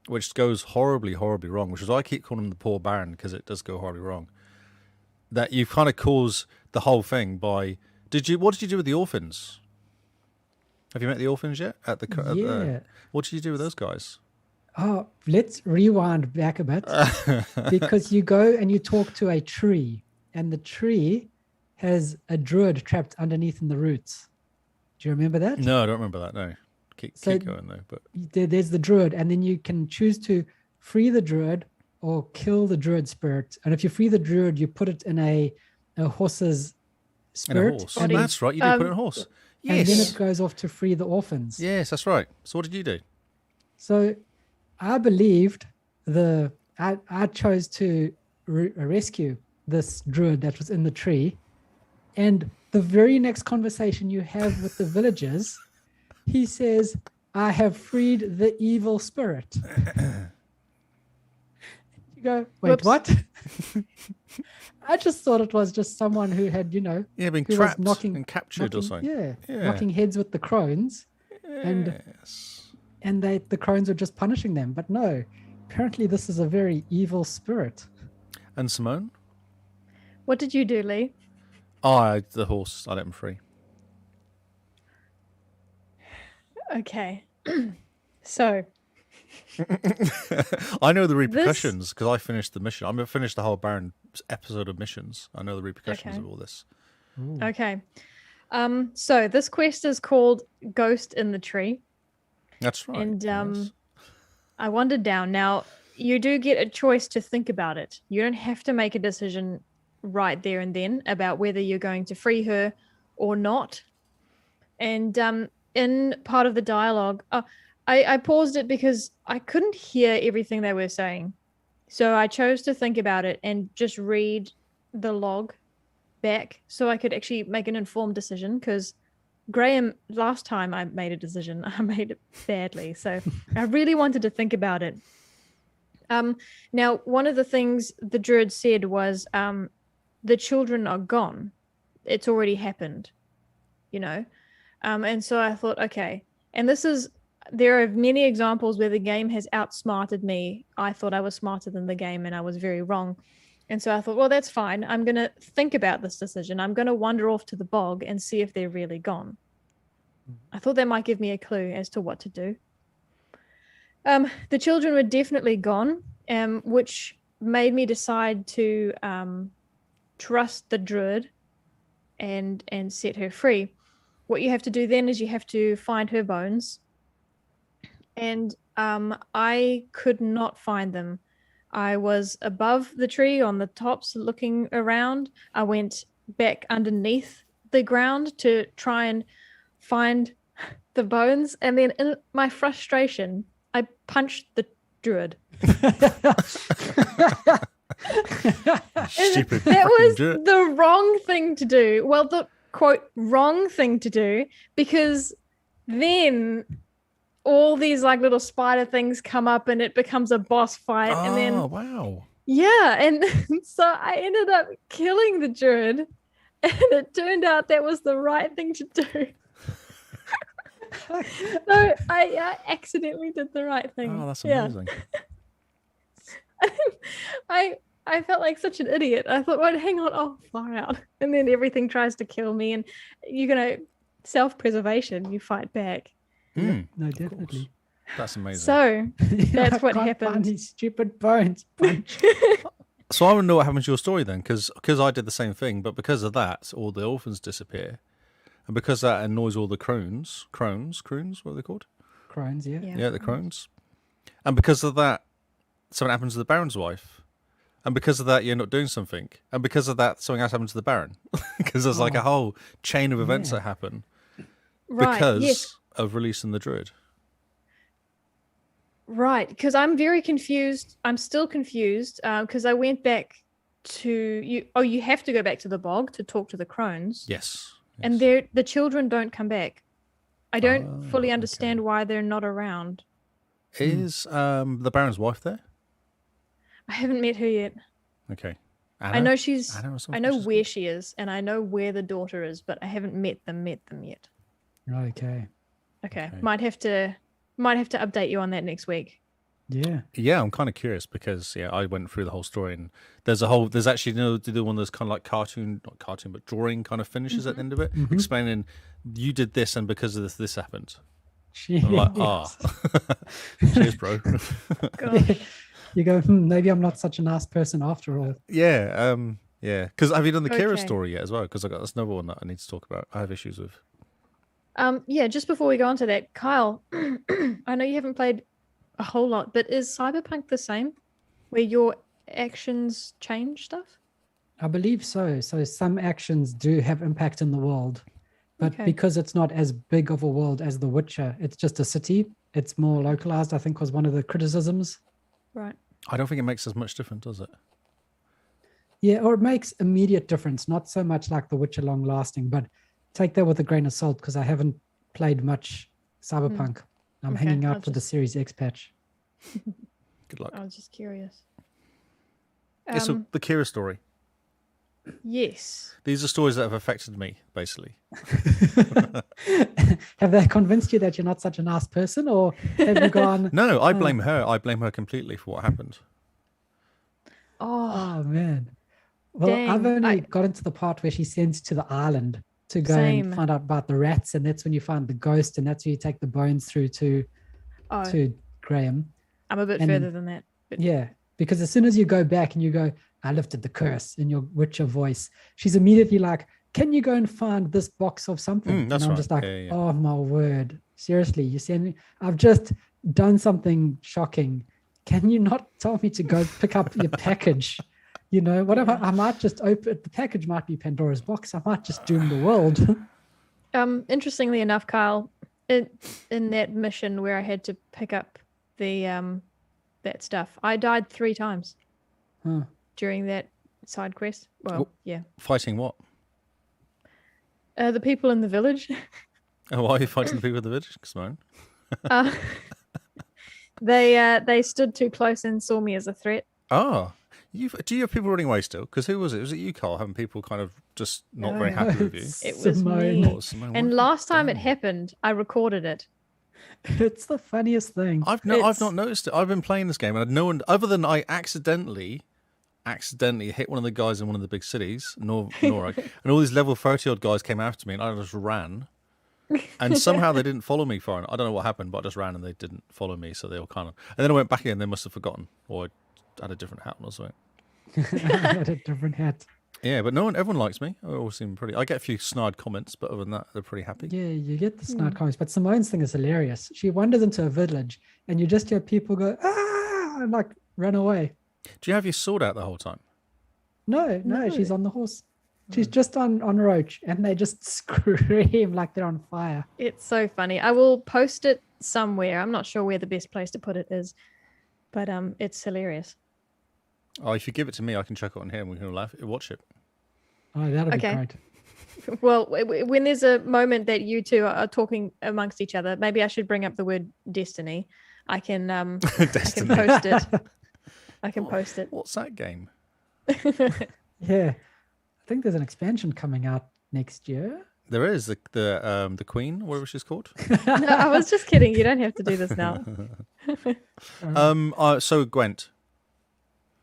which goes horribly, horribly wrong, which is why I keep calling him the poor Baron, because it does go horribly wrong, that you've kind of caused the whole thing by... What did you do with the orphans? Have you met the orphans yet? What did you do with those guys? Oh, let's rewind back a bit because you go and you talk to a tree, and the tree has a druid trapped underneath in the roots. Do you remember that? No, I don't remember that. No, keep going though. But there's the druid, and then you can choose to free the druid or kill the druid spirit. And if you free the druid, you put it in a horse's spirit. In a horse. Oh, that's right. You do put it in a horse. Yes. And then it goes off to free the orphans. Yes, that's right. So what did you do? So I believed I chose to rescue this druid that was in the tree, and the very next conversation you have with the villagers, he says, "I have freed the evil spirit." You go, wait, Whoops. what? I just thought it was just someone who had, been who trapped was and captured or something. Yeah, Yeah. knocking heads with the crones, Yes. and the crones were just punishing them. But no, apparently this is a very evil spirit. And Simone? What did you do, Lee? The horse. I let him free. Okay. So I know the repercussions because I finished the mission. I finished the whole Baron episode of missions. I know the repercussions of all this. Okay. So this quest is called Ghost in the Tree. That's right. And yes. I wandered down. Now, you do get a choice to think about it. You don't have to make a decision right there and then about whether you're going to free her or not. And in part of the dialogue, I paused it because I couldn't hear everything they were saying. So I chose to think about it and just read the log back so I could actually make an informed decision, because Graham, last time I made a decision, I made it badly. So I really wanted to think about it. Now, one of the things the druid said was the children are gone. It's already happened, and so I thought, okay. And there are many examples where the game has outsmarted me. I thought I was smarter than the game, and I was very wrong. And so I thought, well, that's fine. I'm going to think about this decision. I'm going to wander off to the bog and see if they're really gone. I thought that might give me a clue as to what to do. The children were definitely gone, which made me decide to trust the druid and set her free. What you have to do then is you have to find her bones. And I could not find them. I was above the tree on the tops looking around. I went back underneath the ground to try and find the bones. And then in my frustration, I punched the druid. Stupid. That was druid. the wrong thing to do. Well, the quote, wrong thing to do, because then all these like little spider things come up and it becomes a boss fight. And then, wow. yeah. And so I ended up killing the druid, and it turned out that was the right thing to do. So I accidentally did the right thing. Oh, that's amazing. Yeah. I felt like such an idiot. I thought, well, hang on, far out. And then everything tries to kill me, and you're going to self-preservation, you fight back. Mm, No, of course. definitely. That's amazing. So that's what I can't happened. Find these stupid bones. Punch. So I want to know what happened to your story then, because I did the same thing, but because of that, all the orphans disappear, and because that annoys all the crones, what are they called? Crones, yeah. Yeah. Yeah, the crones. And because of that, something happens to the Baron's wife. And because of that, you're not doing something. And because of that, something else happened to the Baron. Because there's like a whole chain of events Yeah. that happen Right. because Yes. of releasing the Druid. Right. Because I'm very confused. I'm still confused because I went back to you. Oh, you have to go back to the bog to talk to the crones. Yes. And the children don't come back. I don't fully okay. understand why they're not around. Is the Baron's wife there? I haven't met her yet. Okay. I know she's. Anna or I something know she's where called? she is, and I know where the daughter is, but I haven't met them yet. Okay. Okay. Might have to update you on that next week. Yeah. Yeah, I'm kind of curious because I went through the whole story and there's actually to do one of those kind of like not cartoon, but drawing kind of finishes at the end of it, explaining you did this and because of this happened. I'm like, cheers, bro. Gosh. You go, maybe I'm not such a nice person after all. Yeah. Because have you done the Kira Okay. story yet as well? Because that's another one that I need to talk about. I have issues with. Yeah, just before we go on to that, Kyle, I know you haven't played a whole lot, but is Cyberpunk the same? Where your actions change stuff? I believe so. So some actions do have impact in the world, but Okay. because it's not as big of a world as The Witcher, it's just a city. It's more localized, I think, was one of the criticisms. Right. I don't think it makes as much difference, does it? Yeah, or it makes immediate difference, not so much like The Witcher long lasting, but take that with a grain of salt because I haven't played much Cyberpunk. I'm Okay, hanging I'll out with the just- Series X patch. Good luck. I was just curious. So the Kira story. Yes. These are stories that have affected me, basically. Have they convinced you that you're not such a nice person, or have you gone, No, I blame her. I blame her completely for what happened. Oh, oh man? Well, I've Dang, only gotten to the part where she sends to the island to go Same. and find out about the rats, and that's when you find the ghost, and that's where you take the bones through to Graham. I'm a bit and- further than that. But Yeah, because as soon as you go back and you go, I lifted the curse in your Witcher voice, she's immediately like, can you go and find this box of something? that's and I'm right. just like, Yeah. oh my word. Seriously, you send me, I've just done something shocking. Can you not tell me to go pick up your package? You know, what if I might just open, the package might be Pandora's box. I might just doom the world. interestingly enough, Kyle, in that mission where I had to pick up the that stuff, I died 3 times Huh. during that side quest. Well, yeah. Fighting what? The people in the village. Oh, why are you fighting the people of the village, Simone? They stood too close and saw me as a threat. Oh, do you have people running away still? Because who was it? Was it you, Carl? Having people kind of just not very happy with you? It was Simone. me. Oh, Simone, And what last time it done? happened, I recorded it. It's the funniest thing. I've not noticed it. I've been playing this game and no one other than I accidentally hit one of the guys in one of the big cities, Norway, and all these level 30 odd guys came after me and I just ran. And somehow they didn't follow me far enough. I don't know what happened, but I just ran and they didn't follow me, so they all kind of. And then I went back in. They must have forgotten, or I had a different hat on or something. I had a different hat. Yeah, but everyone likes me. I all seem pretty. I get a few snide comments, but other than that, they're pretty happy. Yeah, you get the snide comments, but Simone's thing is hilarious. She wanders into a village and you just hear people go, ah, and like run away. Do you have your sword out the whole time? No, she's on the horse. She's just on Roach and they just scream like they're on fire. It's so funny. I will post it somewhere. I'm not sure where the best place to put it is, but it's hilarious. Oh, if you give it to me, I can check it on here and we can watch it. Oh, that'll be Okay. great. Well, when there's a moment that you two are talking amongst each other, maybe I should bring up the word destiny. I can Destiny. post it. I can post it. What's that game? Yeah. I think there's an expansion coming out next year. There is the Queen, whatever she's called. No, I was just kidding. You don't have to do this now. So Gwent,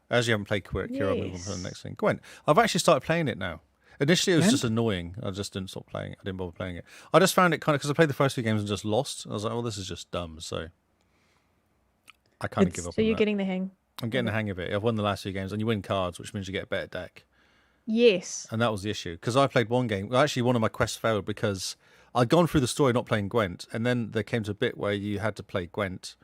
as you haven't played Kira, move on to the Yes. next thing. Gwent, I've actually started playing it now. Initially, it was And? just annoying. I just didn't stop playing it. I didn't bother playing it. I just found it kind of because I played the first few games and just lost. I was like, "Oh, this is just dumb." So I kind of It's- give up So on you're that. getting the hang. I'm getting the hang of it. I've won the last few games, and you win cards, which means you get a better deck. Yes. And that was the issue because I played one game. Well, actually, one of my quests failed because I'd gone through the story not playing Gwent, and then there came to a bit where you had to play Gwent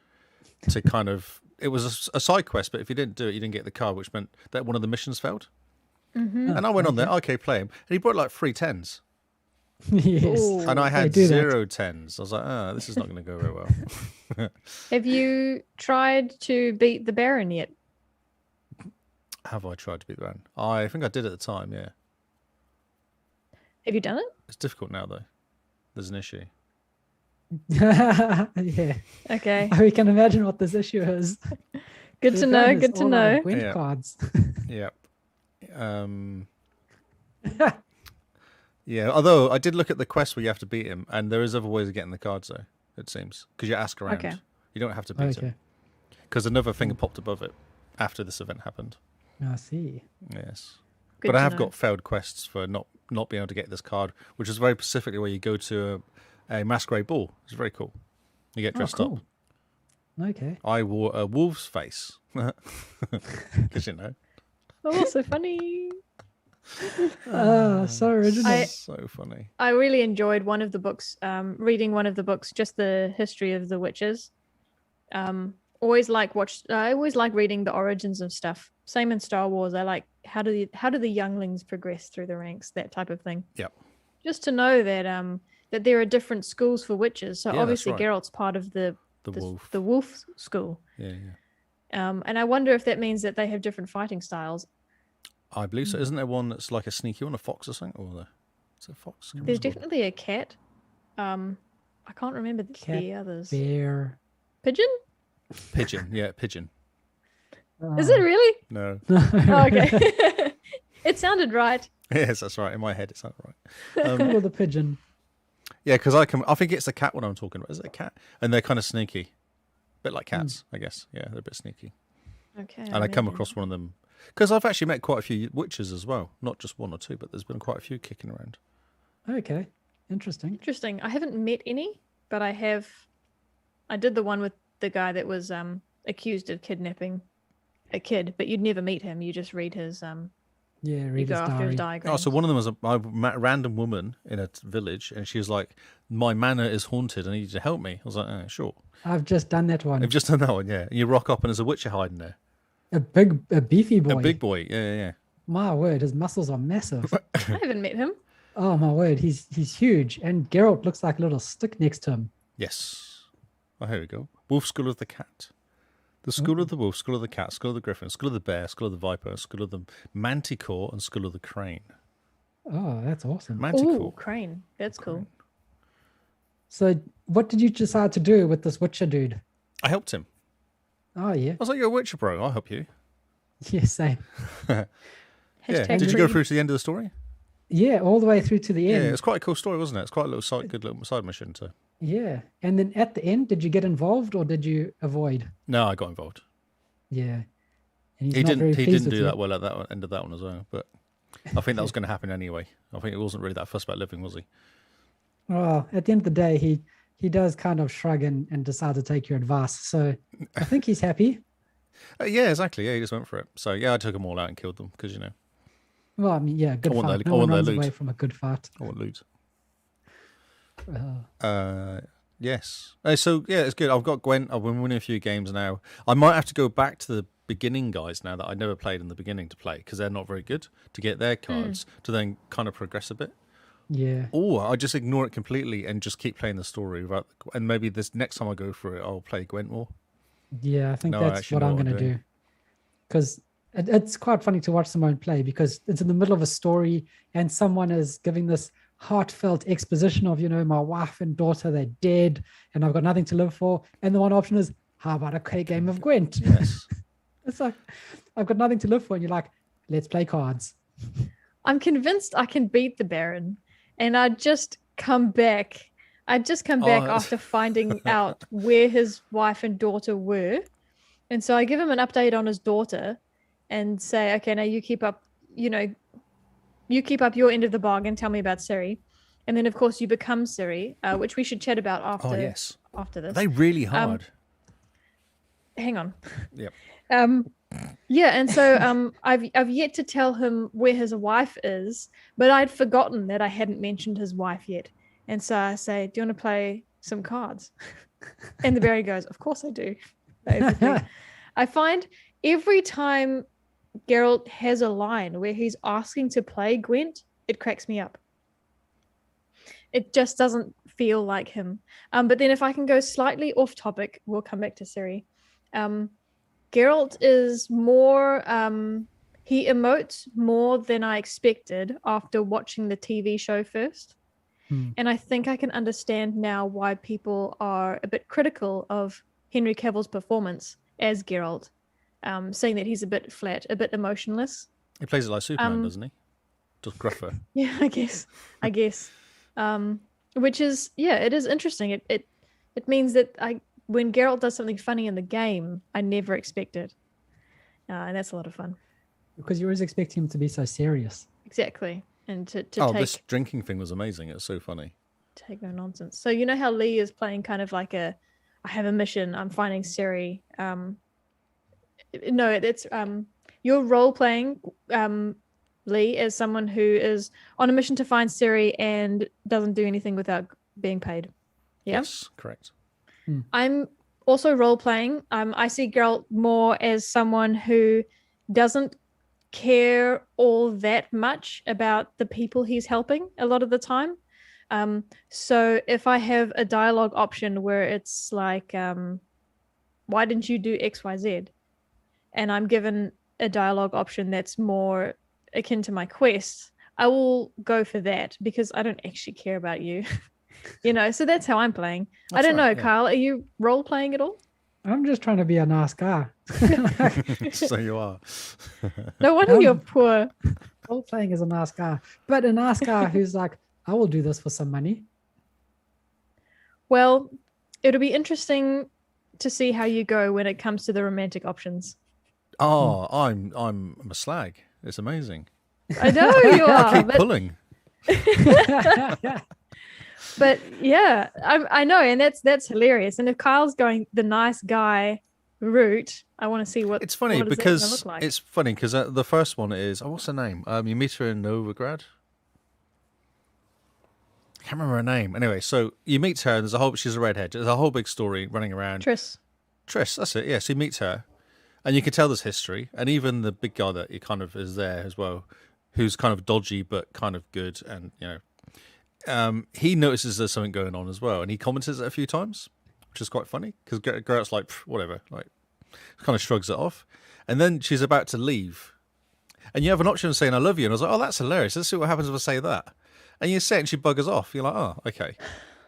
to kind of. It was a side quest, but if you didn't do it, you didn't get the card, which meant that one of the missions failed. Mm-hmm. And I went on there, okay, play him, and he brought like 3 10s, Yes. Ooh. and I They had do that. 0 10s. I was like, this is not going to go very well. Have you tried to beat the Baron yet? Have I tried to beat the Baron? I think I did at the time. Yeah, Have you done it? it's difficult now though. There's an issue. Yeah. Okay. We can imagine what this issue is. Good The to know. Baron is Good to all out of know. Gwent Yeah. cards. Yeah. Yeah, although I did look at the quest where you have to beat him, and there is other ways of getting the cards, though, it seems. Because you ask around. Okay. You don't have to beat him. Because another thing popped above it after this event happened. I see. Yes. Good but I to have know. got failed quests for not being able to get this card, which is very specifically where you go to a masquerade ball. It's very cool. You get dressed cool. up. Okay. I wore a wolf's face. Because, you know. Oh, so funny. So original. So funny. I really enjoyed one of the books, reading one of the books, just the history of the witches. I always like reading the origins of stuff. Same in Star Wars. I like how do the younglings progress through the ranks, that type of thing. Yep. Just to know that that there are different schools for witches. So Yeah, that's obviously right. Geralt's part of the Wolf. the wolf school. Yeah, yeah. And I wonder if that means that they have different fighting styles. I believe so. Isn't there one that's like a sneaky one, a fox or something? Or is it a fox? I can't There's remember. definitely a cat. I can't remember Cat, the others. Bear. Pigeon? Pigeon. Yeah, pigeon. Is it really? No. Oh, okay. It sounded right. Yes, that's right. In my head, it sounded right. Cool with the pigeon. Yeah, because I think it's the cat one I'm talking about. Is it a cat? And they're kind of sneaky, a bit like cats, I guess. Yeah, they're a bit sneaky. Okay. And I come across one of them because I've actually met quite a few witches as well, not just one or two, but there's been quite a few kicking around. Okay. Interesting. Interesting. I haven't met any, but I did the one with the guy that was accused of kidnapping a kid, but you'd never meet him. You just read his Yeah, you read go his after his diary. diagram. Oh, so one of them was I met a random woman in a village, and she was like, "My manor is haunted. I need you to help me." I was like, "Sure." I've just done that one. I've just done that one, yeah. And you rock up, and there's a witcher hiding there. A beefy boy. A big boy, yeah. My word, his muscles are massive. I haven't met him. Oh my word, he's huge, and Geralt looks like a little stick next to him. Yes. Oh, here we go. Wolf, skull of the cat. The skull of the wolf, skull of the cat, skull of the griffin, skull of the bear, skull of the viper, skull of the manticore, and skull of the crane. Oh, that's awesome. Manticore. Ooh, crane. That's cool. So, what did you decide to do with this Witcher dude? I helped him. Oh yeah, I was like, "You're a witcher, bro. I'll help you." yeah, same. Yeah. Hashtag Did you go lead. through to the end of the story? Yeah, all the way through to the Yeah, end. it was quite a cool story, wasn't it? It's quite a little good little side mission to. Yeah, and then at the end, did you get involved or did you avoid? No, I got involved. Yeah, and he's He not didn't. very He pleased didn't with do you. that well at that end of that one as well. But I think that was going to happen anyway. I think it wasn't really that fussed about living, was he? Well, at the end of the day, he does kind of shrug and decide to take your advice. So I think he's happy. Yeah, exactly. Yeah, he just went for it. So yeah, I took them all out and killed them because you know Well, I mean, yeah, good I want fight. their- No I one want their runs loot. away from a good fight. I want loot. Uh, Yes. So yeah, it's good. I've got Gwent. I've been winning a few games now. I might have to go back to the beginning guys now that I never played in the beginning to play because they're not very good to get their cards to then kind of progress a bit. yeah, Or I just ignore it completely and just keep playing the story without. And maybe this next time I go through it, I'll play Gwent more. yeah, I think No, I that's actually what know I'm what going I'm to doing. do. Because it's quite funny to watch Simone play because it's in the middle of a story and someone is giving this heartfelt exposition of, you know, my wife and daughter, they're dead and I've got nothing to live for. And the one option is, how about a game of Gwent? Yes. It's like, I've got nothing to live for. And you're like, let's play cards. I'm convinced I can beat the Baron, and I'd just come back. After finding out where his wife and daughter were. And so I give him an update on his daughter and say, okay, now you keep up, you know, you keep up your end of the bargain. Tell me about Ciri, and then of course you become Ciri, which we should chat about after. Oh yes. After this, Are they really hard? hang on. Yep. Yeah, and so I've yet to tell him where his wife is, but I'd forgotten that I hadn't mentioned his wife yet, and so I say, "Do you want to play some cards?" And the berry goes, "Of course I do." Basically, I find every time Geralt has a line where he's asking to play Gwent, it cracks me up. It just doesn't feel like him. But then if I can go slightly off topic, we'll come back to Ciri. Geralt is more, he emotes more than I expected after watching the TV show first. And I think I can understand now why people are a bit critical of Henry Cavill's performance as Geralt, saying that he's a bit flat, a bit emotionless. He plays it like Superman, doesn't he? Just gruffer. Yeah, I guess. Which is, yeah, it is interesting. It means that when Geralt does something funny in the game, I never expect it. And that's a lot of fun. Because you always expect him to be so serious. Exactly. And to this drinking thing was amazing. It's so funny. Take no nonsense. So you know how Lee is playing kind of like I have a mission, I'm finding Ciri. No, it's you're role playing Lee as someone who is on a mission to find Ciri and doesn't do anything without being paid. Yeah? Yes, correct. I'm also role playing. I see Geralt more as someone who doesn't care all that much about the people he's helping a lot of the time. So if I have a dialogue option where it's like, why didn't you do XYZ? And I'm given a dialogue option that's more akin to my quest, I will go for that because I don't actually care about you. So that's how I'm playing. I don't know, Carl, are you role playing at all? I'm just trying to be a nice guy. So you are. No wonder you're poor. Role playing is a nice guy, but a nice guy who's like, I will do this for some money. Well, it'll be interesting to see how you go when it comes to the romantic options. Oh, I'm a slag. It's amazing. I know you are. I keep pulling. But yeah, I know, and that's hilarious. And if Kyle's going the nice guy route, I want to see what it's funny what because look like. it's funny because the first one is what's her name? You meet her in Novigrad. I can't remember her name. Anyway, so you meet her, and she's a redhead. There's a whole big story running around. Triss, that's it. Yeah, so you meet her, and you can tell there's history, and even the big guy that he kind of is there as well, who's kind of dodgy but kind of good, and he notices there's something going on as well, and he comments it a few times, which is quite funny because Geralt's like whatever, like kind of shrugs it off, and then she's about to leave, and you have an option of saying I love you, and I was like, oh, that's hilarious. Let's see what happens if I say that, and you say it, and she buggers off. You're like, oh, okay.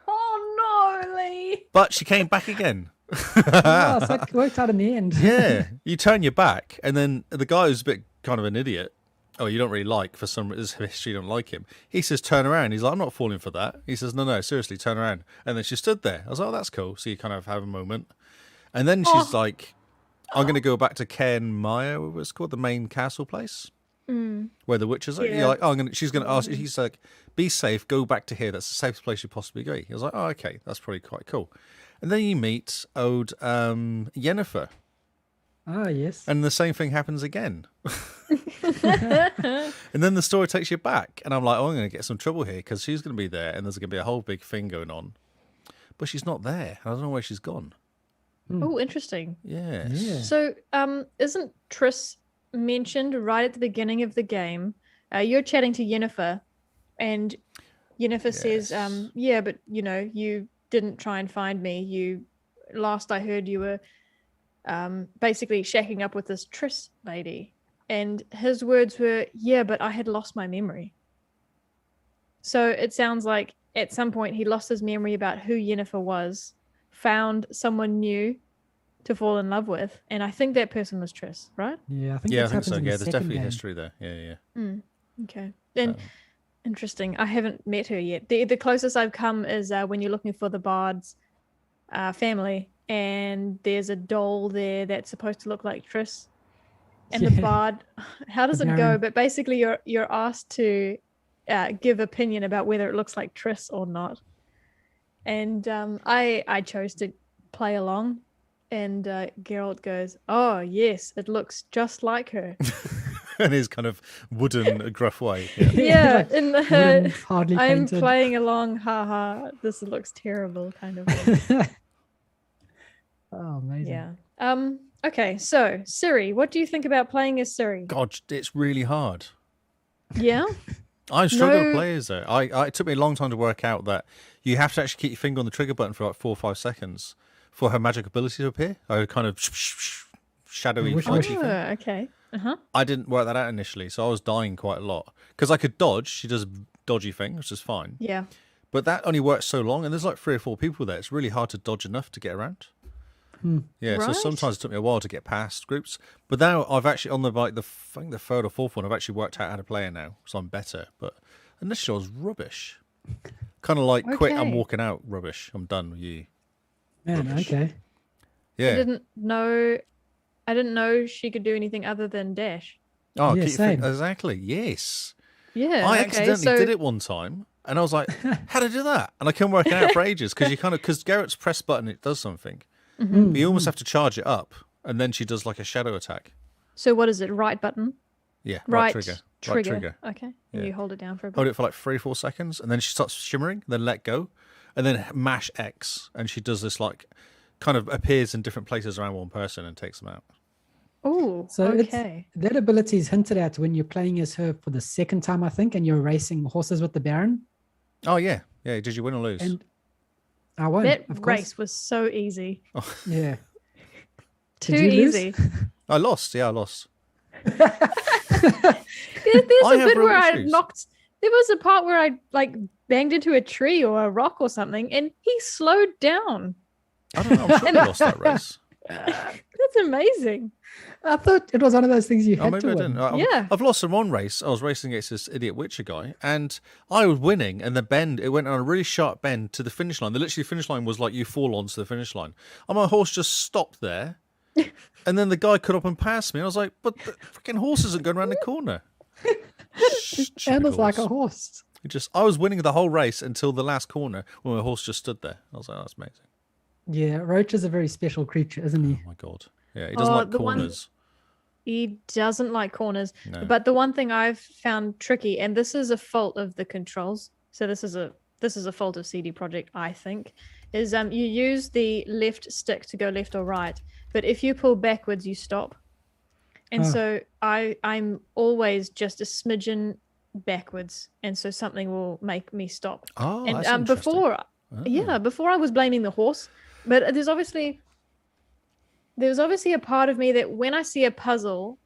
Oh no, Lee! But she came back again. Oh, so it worked out in the end. Yeah, you turn your back, and then the guy who's a bit kind of an idiot. Oh, you don't really like for some history, you don't like him. He says, turn around. He's like, I'm not falling for that. He says, no, seriously, turn around. And then she stood there. I was like, oh, that's cool. So you kind of have a moment. And then she's like, I'm going to go back to Cairn Maya, what was it called, the main castle place, where the witches are. Yeah. You're like, she's going to ask, he's like, be safe, go back to here. That's the safest place you possibly go. I was like, oh, okay, that's probably quite cool. And then you meet old Yennefer. Ah, yes. And the same thing happens again. And then the story takes you back. And I'm like, oh, I'm going to get some trouble here because she's going to be there and there's going to be a whole big thing going on. But she's not there. I don't know where she's gone. Oh, interesting. Yes. Yeah. So, isn't Triss mentioned right at the beginning of the game? You're chatting to Yennefer, and Yennefer says, yeah, but, you didn't try and find me. Last I heard you were basically shacking up with this Triss lady. And his words were, yeah, but I had lost my memory. So it sounds like at some point he lost his memory about who Yennefer was, found someone new to fall in love with, and I think that person was Triss, right? Yeah, I think Yeah, I this think so. happens in Yeah, the there's second definitely game. history there. Yeah. Okay. Then interesting. I haven't met her yet. The closest I've come is when you're looking for the Bard's family, and there's a doll there that's supposed to look like Triss. and the Yeah. bard. How does The it go? Baron. But basically, you're asked to give opinion about whether it looks like Triss or not. And I chose to play along, and Geralt goes, "Oh yes, it looks just like her." In his kind of wooden, gruff way. Yeah. Yeah, Like in wooden, the hardly I'm painted. playing along, haha. This looks terrible, kind of thing. Oh, amazing. Yeah. Okay, so Ciri, what do you think about playing as Ciri? God, it's really hard. Yeah. I struggle to No- play as her. It took me a long time to work out that you have to actually keep your finger on the trigger button for like 4 or 5 seconds for her magic ability to appear. A kind of shadowy, Wish, flighty wish. thing. Okay. I didn't work that out initially, so I was dying quite a lot because I could dodge. She does a dodgy thing, which is fine. Yeah. But that only works so long, and there's like 3 or 4 people there. It's really hard to dodge enough to get around. Yeah, so Right. sometimes it took me a while to get past groups. But now I've actually on the I think the 3rd or 4th one, I've actually worked out how to play it now, so I'm better. But initially I was rubbish. Kind of like quit. I'm Okay. walking out. Rubbish. I'm done with you. Man, Rubbish. okay. I Yeah. didn't know she could do anything other than dash. Oh, Yeah, keep your same. exactly. Yes. Yeah. I okay. accidentally So did it one time, and I was like, "How to do that?" And I couldn't work it out for ages because Garrett's press button, it does something. Mm-hmm. But you almost have to charge it up, and then she does like a shadow attack. So what is it? Right button. Yeah, Right trigger. trigger. Right trigger. Okay. And Yeah. you hold it down for a bit. Hold it for like 3 or 4 seconds, and then she starts shimmering, then let go, and then mash X, and she does this like kind of appears in different places around one person and takes them out. Oh. So Okay. that ability is hinted at when you're playing as her for the second time, I think, and you're racing horses with the Baron. Oh yeah, yeah. Did you win or lose? And I won, That of course. race was so easy. Yeah. Too Did you lose? easy. I lost. Yeah, I lost. There's I a have bit real where I issues. knocked. There was a part where I like banged into a tree or a rock or something, and he slowed down. I don't know. I'm sure I lost that race. That's amazing. I thought it was one of those things you Oh, had maybe to I win. didn't. Yeah. I've lost in one race. I was racing against this idiot Witcher guy, and I was winning. And the bend, it went on a really sharp bend to the finish line. The literally finish line was like you fall onto the finish line. And my horse just stopped there, and then the guy cut up and passed me. And I was like, "But the freaking horse isn't going around the corner." Handles like a horse. I was winning the whole race until the last corner when my horse just stood there. I was like, "Oh, that's amazing." Yeah, Roach is a very special creature, isn't he? Oh my god. Yeah, he doesn't Oh, like the one- corners. He doesn't like corners. No. But the one thing I've found tricky, and this is a fault of the controls, so this is a fault of CD Projekt, I think, is you use the left stick to go left or right, but if you pull backwards, you stop. And Oh. so I'm always just a smidgen backwards, and so something will make me stop. Oh, And that's interesting. before I was blaming the horse, but there's obviously a part of me that when I see a puddle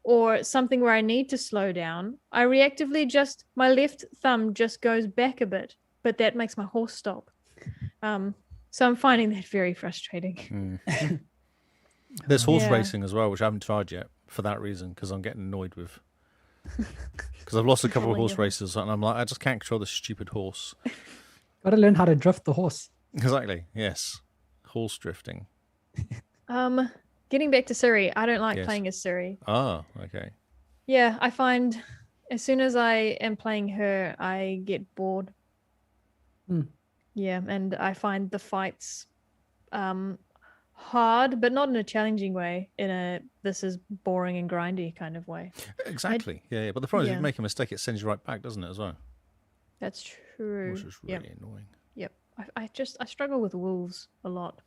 or something where I need to slow down, I reactively my left thumb just goes back a bit, but that makes my horse stop. So I'm finding that very frustrating. There's horse Yeah. racing as well, which I haven't tried yet for that reason, because I'm getting annoyed with. Because I've lost a couple of Controlling horse your races, and I'm like, I just can't control this stupid horse. Got to learn how to drift the horse. Exactly. Yes. Horse drifting. Getting back to Ciri, I don't like Yes. playing as Ciri. Ah, okay. Yeah, I find as soon as I am playing her, I get bored. Hmm. Yeah, and I find the fights hard, but not in a challenging way, in a this is boring and grindy kind of way. Exactly. Yeah. But the problem is, if yeah. you make a mistake, it sends you right back, doesn't it, as well? That's true. Which is Yep. really annoying. Yep. I struggle with wolves a lot.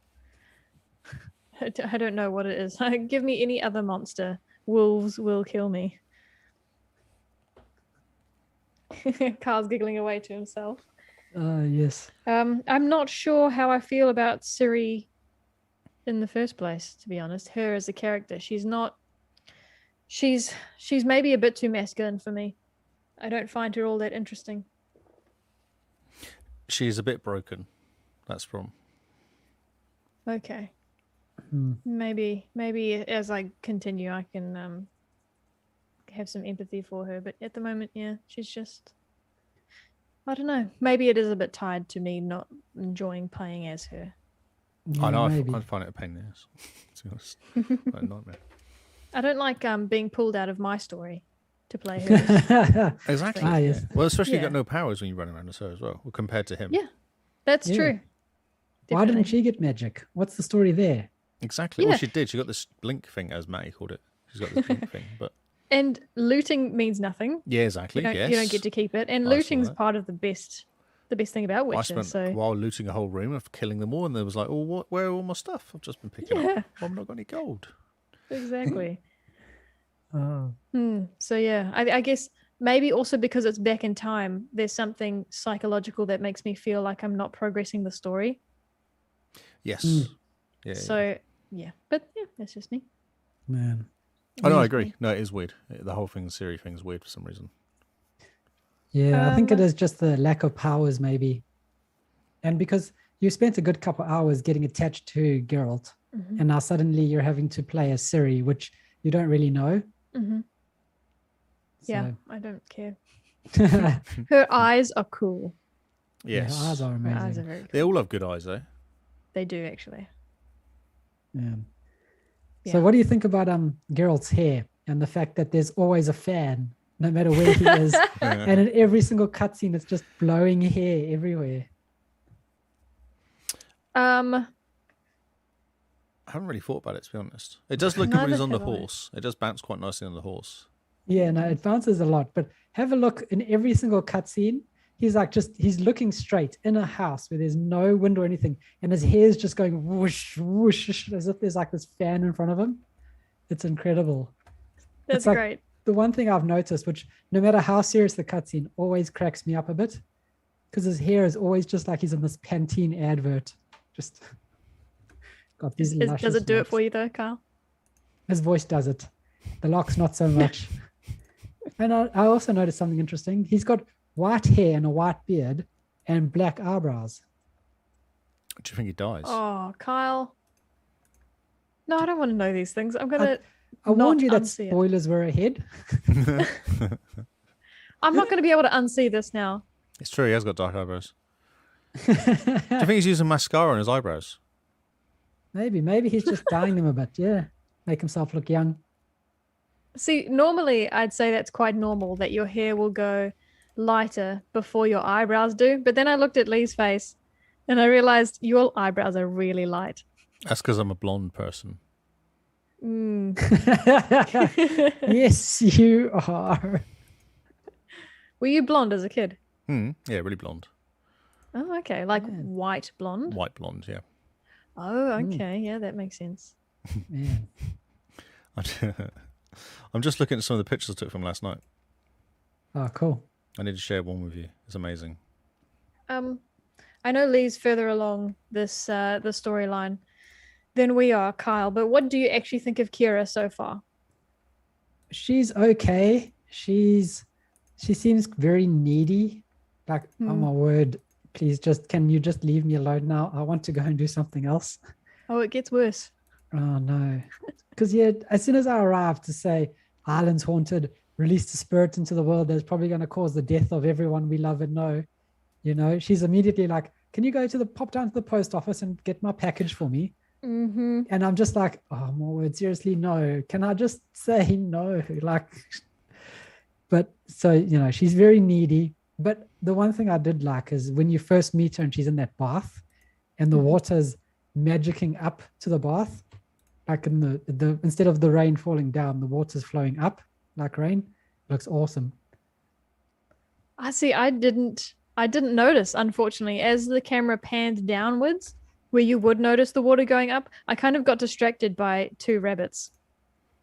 I don't know what it is. Give me any other monster. Wolves will kill me. Carl's giggling away to himself. Yes. I'm not sure how I feel about Ciri in the first place, to be honest. Her as a character. She's maybe a bit too masculine for me. I don't find her all that interesting. She's a bit broken. That's the problem. Okay. Hmm. Maybe as I continue, I can have some empathy for her. But at the moment, yeah, she's just, I don't know. Maybe it is a bit tied to me not enjoying playing as her. I know. maybe. I find it a pain in the ass. To be honest, like a nightmare. I don't like being pulled out of my story to play hers. Exactly. Ah, yeah. yes. Well, especially you Yeah. got no powers when you run around as her as well, well, compared to him. Yeah, that's Yeah. true. Why didn't Definitely. she get magic? What's the story there? Exactly. Well, Yeah. she did. She got this blink thing, as Matty called it. She's got this blink thing, but And looting means nothing. yeah, exactly. You don't, Yes. you don't get to keep it. And I saw looting's that. part of the best thing about I Witcher. spent So a while looting a whole room of killing them all, and there was like, "Oh, where are all my stuff? I've just been picking Yeah. up. I've not got any gold." exactly. Oh, So yeah, I guess maybe also because it's back in time, there's something psychological that makes me feel like I'm not progressing the story. Yes. Yeah. So yeah, but yeah, that's just me. man. Oh, no, I That's agree. me. No, it is weird. The whole thing, the Siri thing, is weird for some reason. Yeah, I think it Um, is just the lack of powers, maybe. And because you spent a good couple hours getting attached to Geralt, Mhm. and now suddenly you're having to play as Ciri, which you don't really know. Mhm. Yeah, So- I don't care. yeah, Her eyes are cool. Yes. her eyes are Her amazing. eyes are very cool. They all have good eyes, though. They do actually. Yeah. Yeah. So what do you think about Geralt's hair and the fact that there's always a fan, no matter where he is, and in every single cutscene it's just blowing hair everywhere. I haven't really thought about it, to be honest. It does look good when he's Neither on the have I. horse. It does bounce quite nicely on the horse. Yeah, no, it bounces a lot. But have a look in every single cutscene. He's like he's looking straight in a house where there's no wind or anything, and his hair's just going whoosh, whoosh, whoosh, as if there's like this fan in front of him. It's incredible. That's like- great. The one thing I've noticed, which no matter how serious the cutscene, always cracks me up a bit, because his hair is always just like he's in this Pantene advert. Just got these Does luscious it do it locks. for you though, Kyle? His voice does it. The locks not so much. And I also noticed something interesting. He's got white hair and a white beard and black eyebrows. Do you think he dies? Oh, Kyle. No, I don't want to know these things. I'm gonna. I warned not you that unsee it. spoilers were ahead. I'm not going to be able to unsee this now. It's true, he has got dark eyebrows. Do you think he's using mascara on his eyebrows? Maybe he's just dyeing them a bit. Yeah, make himself look young. See, normally I'd say that's quite normal that your hair will go lighter before your eyebrows do. But then I looked at Lee's face and I realized your eyebrows are really light. That's because I'm a blonde person. Mm. Yes, you are. Were you blonde as a kid? Yeah, really blonde. Oh, okay. Like Yeah. white blonde? White blonde, yeah. Oh, okay. Yeah, that makes sense. Man. I'm just looking at some of the pictures I took from last night. Oh, cool. I need to share one with you. It's amazing. I know Lee's further along this the storyline than we are, Kyle, but what do you actually think of Kira so far? She's okay. She seems very needy. Like, oh my word, please can you just leave me alone now? I want to go and do something else. Oh, it gets worse. Oh no. Because yeah, as soon as I arrived to say Island's haunted, release the spirit into the world that's probably going to cause the death of everyone we love and know, she's immediately like, can you go pop down to the post office and get my package for me? Mm-hmm. And I'm just like, oh my word, seriously, no. Can I just say no? Like, but so, she's very needy. But the one thing I did like is when you first meet her and she's in that bath and the water's magicking up to the bath, like in the instead of the rain falling down, the water's flowing up like rain. Looks awesome. I see. I didn't notice, unfortunately, as the camera panned downwards, where you would notice the water going up. I kind of got distracted by two rabbits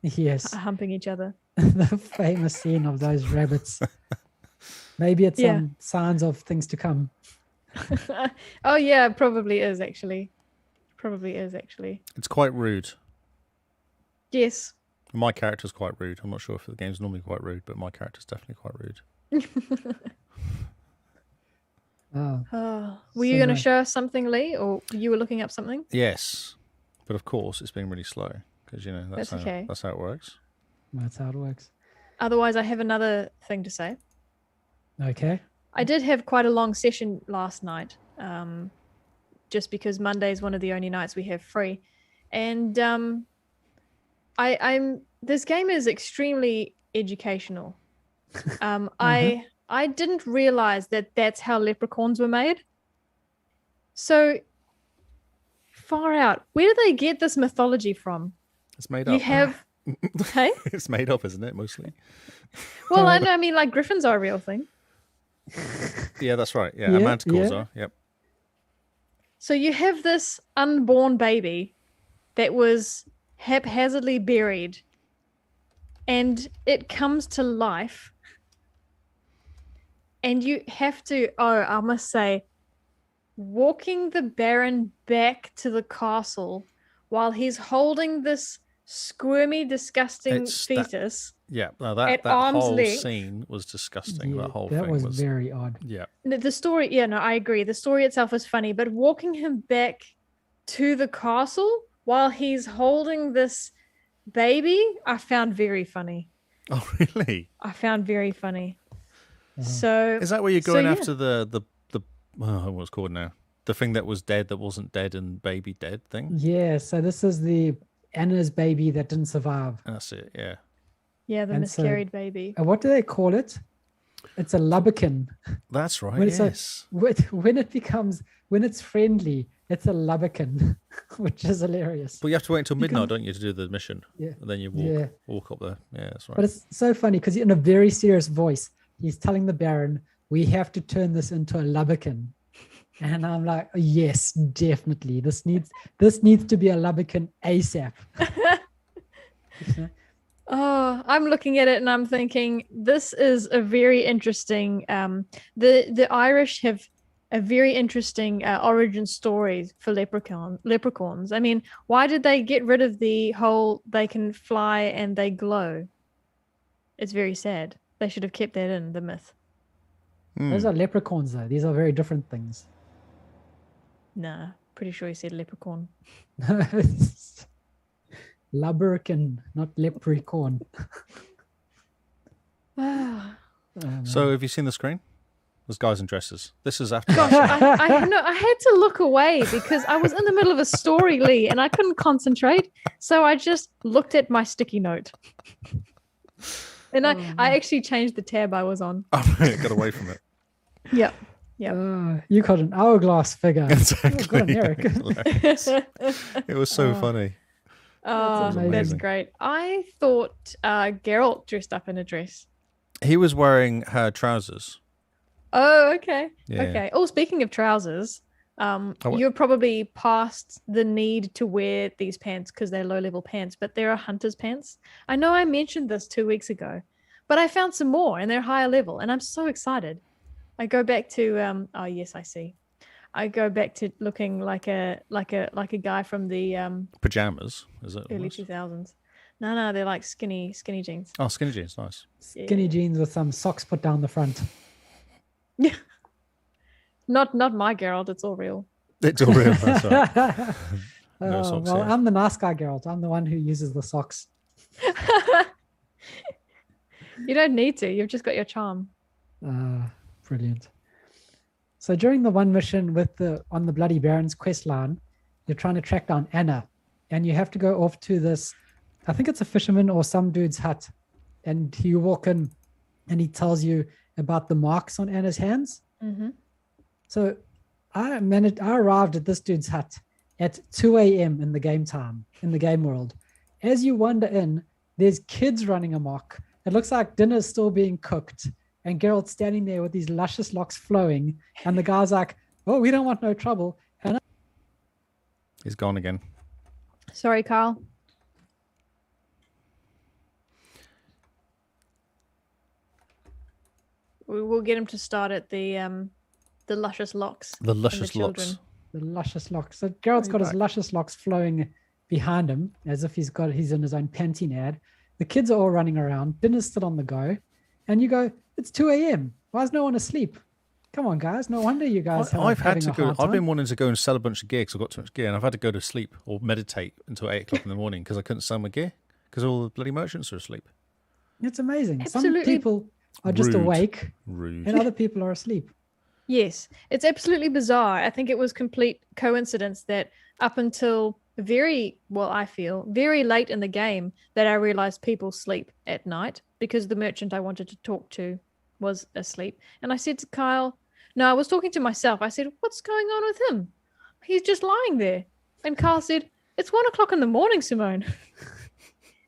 Yes. humping each other. The famous scene of those rabbits. Maybe it's Yeah. signs of things to come. Oh yeah, it probably is actually. Probably is actually. It's quite rude. Yes. My character's quite rude. I'm not sure if the game's normally quite rude, but my character's definitely quite rude. Oh, Were you So going to nice. show us something, Lee, or you were looking up something? Yes, but of course it's been really slow because That's okay. That's how it works. that's how it works. Otherwise, I have another thing to say. Okay. I did have quite a long session last night. just because Monday is one of the only nights we have free. And this game is extremely educational. I didn't realize that that's how leprechauns were made. So far out. Where do they get this mythology from? It's made up. You have, hey? It's made up, isn't it? Mostly. Well, I know. I mean, like griffins are a real thing. Yeah, that's right. Yeah, and manticores are. Yep. So you have this unborn baby that was haphazardly buried, and it comes to life. And you have to, I must say, walking the Baron back to the castle while he's holding this squirmy, disgusting fetus. That arm's whole length. scene was disgusting. Yeah, that whole that thing was very odd. Yeah. The story, I agree. The story itself was funny, but walking him back to the castle while he's holding this baby, I found very funny. Oh, really? I found very funny. Uh-huh. So is that where you're going after the what's it called now? The thing that was dead that wasn't dead and baby dead thing? Yeah, so this is the Anna's baby that didn't survive. That's it, yeah. Yeah, the miscarried baby. What do they call it? It's a lubberkin. That's right, When yes. when it's friendly, it's a lubberkin, which is hilarious. But you have to wait until midnight, don't you, to do the mission? Yeah. And then you walk up there. Yeah, that's right. But it's so funny because in a very serious voice, he's telling the Baron, we have to turn this into a lubberkin. And I'm like, yes, definitely. This needs to be a lubberkin ASAP. Oh, I'm looking at it and I'm thinking this is a very interesting. The Irish have a very interesting origin story for leprechauns. I mean, why did they get rid of the whole they can fly and they glow? It's very sad. They should have kept that in the myth. Those are leprechauns, though. These are very different things. Nah, pretty sure he said leprechaun. Lubberkin, not leprechaun. So have you seen the screen? There's guys in dresses. This is after Gosh, I had to look away because I was in the middle of a story, Lee, and I couldn't concentrate. So I just looked at my sticky note. And I actually changed the tab I was on. Oh, got away from it. Yep. You got an hourglass figure. Exactly. Oh, got an Eric. It was so funny. Oh, that's great. I thought Geralt dressed up in a dress. He was wearing her trousers. Oh, okay. Yeah. Okay. Oh, speaking of trousers, you're probably past the need to wear these pants because they're low-level pants, but there are hunter's pants. I know I mentioned this 2 weeks ago, but I found some more and they're higher level, and I'm so excited. I go back to oh yes, I see. I go back to looking like a guy from the Pajamas, is it? early 2000s. No, they're like skinny jeans. Oh, skinny jeans, nice. Skinny jeans with some socks put down the front. Yeah. Not my Geralt, it's all real. It's all real, that's right. No socks, well, yeah. I'm the nice guy, Geralt. I'm the one who uses the socks. You don't need to. You've just got your charm. Brilliant. So during the one mission on the Bloody Baron's quest line, you're trying to track down Anna, and you have to go off to this, I think it's a fisherman or some dude's hut, and you walk in and he tells you about the marks on Anna's hands. Mm-hmm. So I arrived at this dude's hut at 2 a.m. in the game world. As you wander in, there's kids running amok. It looks like dinner's still being cooked. And Geralt's standing there with these luscious locks flowing. And the guy's like, oh, we don't want no trouble. And He's gone again. Sorry, Carl. We'll get him to start at the luscious locks. The and luscious children. locks. the luscious locks. So Geralt's got his luscious locks flowing behind him as if he's in his own Pantene ad. The kids are all running around. Dinner's still on the go. And you go, it's 2 a.m. Why is no one asleep? Come on, guys. No wonder you guys I've had to go. I've been wanting to go and sell a bunch of gear because I've got too much gear, and I've had to go to sleep or meditate until 8 o'clock in the morning because I couldn't sell my gear because all the bloody merchants are asleep. It's amazing. Absolutely. Some people are just Rude. awake Rude. and other people are asleep. Yes, it's absolutely bizarre. I think it was complete coincidence that up until I feel very late in the game that I realized people sleep at night because the merchant I wanted to talk to was asleep. And I said to Kyle, no, I was talking to myself. I said, what's going on with him? He's just lying there. And Kyle said, it's 1 o'clock in the morning, Simone.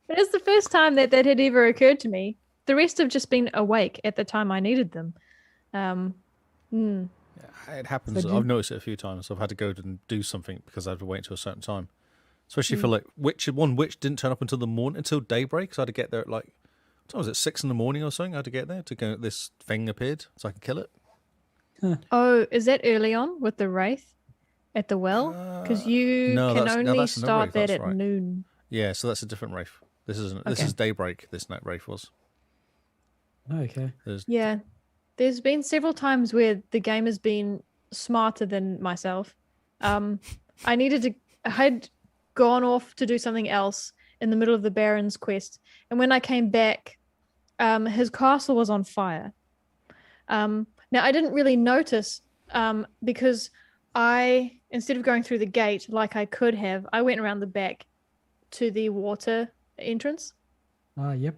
It is the first time that had ever occurred to me. The rest have just been awake at the time I needed them. Yeah, it happens. So I've noticed it a few times. I've had to go and do something because I had to wait until a certain time. Especially for like witch didn't turn up until the morning, until daybreak. So I had to get there at like, what time was it, 6 a.m. or something? I had to get there to go. This thing appeared so I could kill it. Oh, is that early on with the wraith at the well? Because you no, can that's only another start wraith, that that's at right. noon. Yeah, so that's a different wraith. This isn't. This Okay. is daybreak. This night wraith was. Okay. Yeah, there's been several times where the game has been smarter than myself. I had gone off to do something else in the middle of the Baron's quest, and when I came back, his castle was on fire. Now I didn't really notice because instead of going through the gate like I could have, I went around the back to the water entrance. Yep.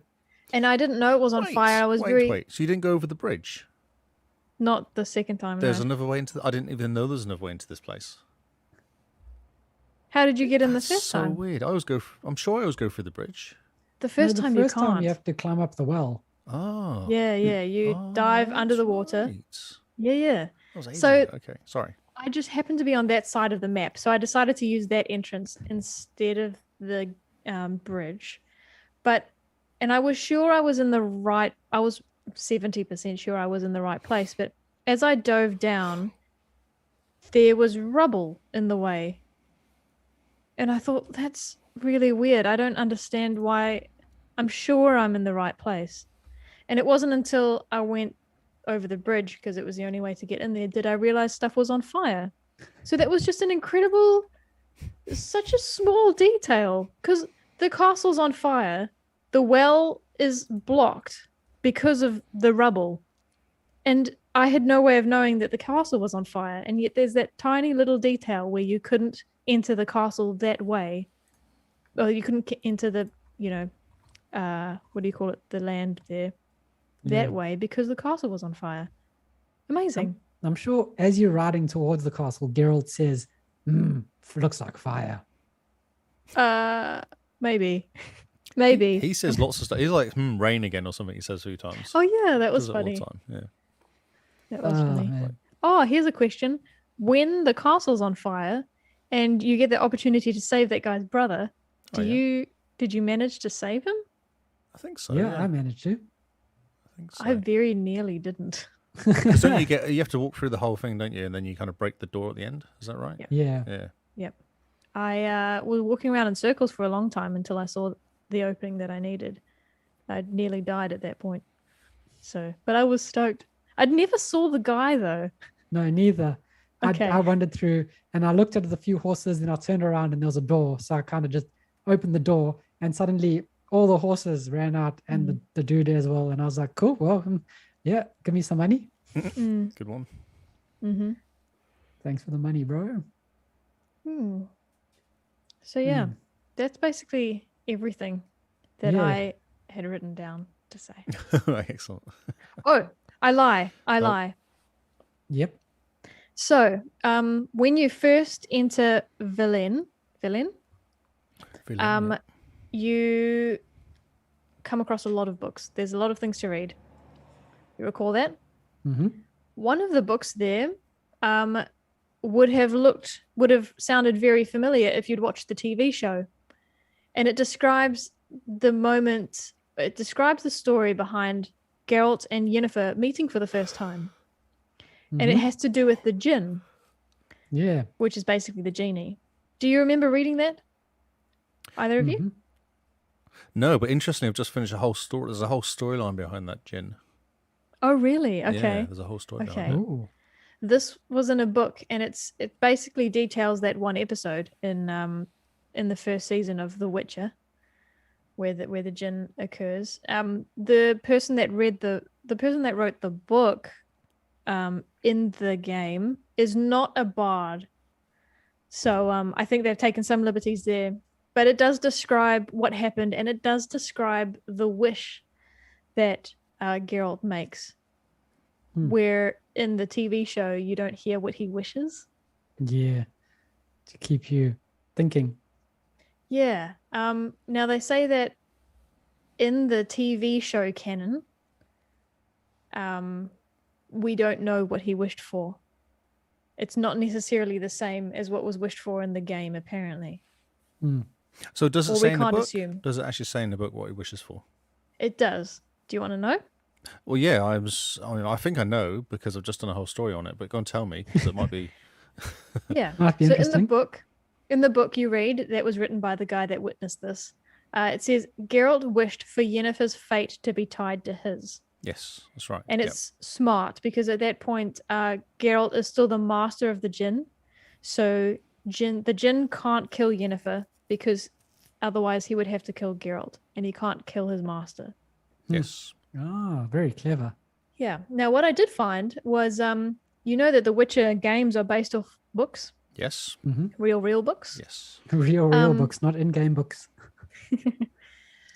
And I didn't know it was on fire. I was wait. So you didn't go over the bridge? Not the second time. There's no. another way into. I didn't even know there's another way into this place. How did you get in the That's first so time? weird. I'm sure I always go through the bridge. The first No, time the first you can't. time you have to climb up the well. Oh. Yeah. You dive under the that's water. right. Yeah. That was ages So- ago. Okay, sorry. I just happened to be on that side of the map, so I decided to use that entrance instead of the bridge. And I was sure I was in the right. I was 70% sure I was in the right place. But as I dove down, there was rubble in the way, and I thought that's really weird. I don't understand why. I'm sure I'm in the right place, and it wasn't until I went over the bridge, because it was the only way to get in there, did I realize stuff was on fire. So that was just such a small detail, because the castle's on fire, the well is blocked because of the rubble, and I had no way of knowing that the castle was on fire, and yet there's that tiny little detail where you couldn't enter the castle that way, or you couldn't enter the, what do you call it, the land there, that way, because the castle was on fire. Amazing. I'm sure as you're riding towards the castle, Geralt says, looks like fire. Maybe. He says lots of stuff. He's like, rain again or something. He says a few times. Oh yeah, that was Does it all the funny. time, yeah. That was funny. Man. Oh, here's a question. When the castle's on fire and you get the opportunity to save that guy's brother, did you manage to save him? I think so. Yeah, I managed to. I think so. I very nearly didn't. Because don't you have to walk through the whole thing, don't you? And then you kind of break the door at the end. Is that right? Yeah. Yeah. Yep. I was walking around in circles for a long time until I saw the opening that I needed. I'd nearly died at that point. But I was stoked. I'd never saw the guy though. No, neither. Okay. I wandered through and I looked at the few horses and I turned around and there was a door. So I kind of just opened the door and suddenly all the horses ran out and the dude as well. And I was like, cool, well, yeah, give me some money. Good one. Mm-hmm. Thanks for the money, bro. So yeah, that's basically everything that Yeah. I had written down to say. Excellent. Oh, I lie. Yep. So, when you first enter Villain, you come across a lot of books. There's a lot of things to read. You recall that? Mm-hmm. One of the books there would have sounded very familiar if you'd watched the TV show. And it describes the story behind Geralt and Yennefer meeting for the first time. And it has to do with the djinn, Yeah. which is basically the genie. Do you remember reading that? Either of you? No, but interestingly, I've just finished a whole story. There's a whole storyline behind that djinn. Oh, really? Okay. Yeah, there's a whole story Okay. behind it. Ooh. This was in a book, and it basically details that one episode in the first season of The Witcher, where the djinn occurs. The person that wrote the book in the game is not a bard. So I think they've taken some liberties there. But it does describe what happened, and it does describe the wish that Geralt makes. Where in the TV show, you don't hear what he wishes. Yeah. To keep you thinking. Yeah. Now they say that in the TV show canon, we don't know what he wished for. It's not necessarily the same as what was wished for in the game, apparently. So does it Or say we in the can't book? assume. Does it actually say in the book what he wishes for? It does. Do you want to know? Well, yeah, I think I know because I've just done a whole story on it. But go and tell me, because it might be. Yeah. Might be So interesting. in the book you read, that was written by the guy that witnessed this. It says Geralt wished for Yennefer's fate to be tied to his. Yes, that's right. And it's smart because at that point, Geralt is still the master of the Jinn. So the Jinn can't kill Yennefer because otherwise he would have to kill Geralt, and he can't kill his master. Yes. Oh, very clever. Yeah. Now, what I did find was, you know that the Witcher games are based off books, Yes. real books. Yes. Real books, not in-game books.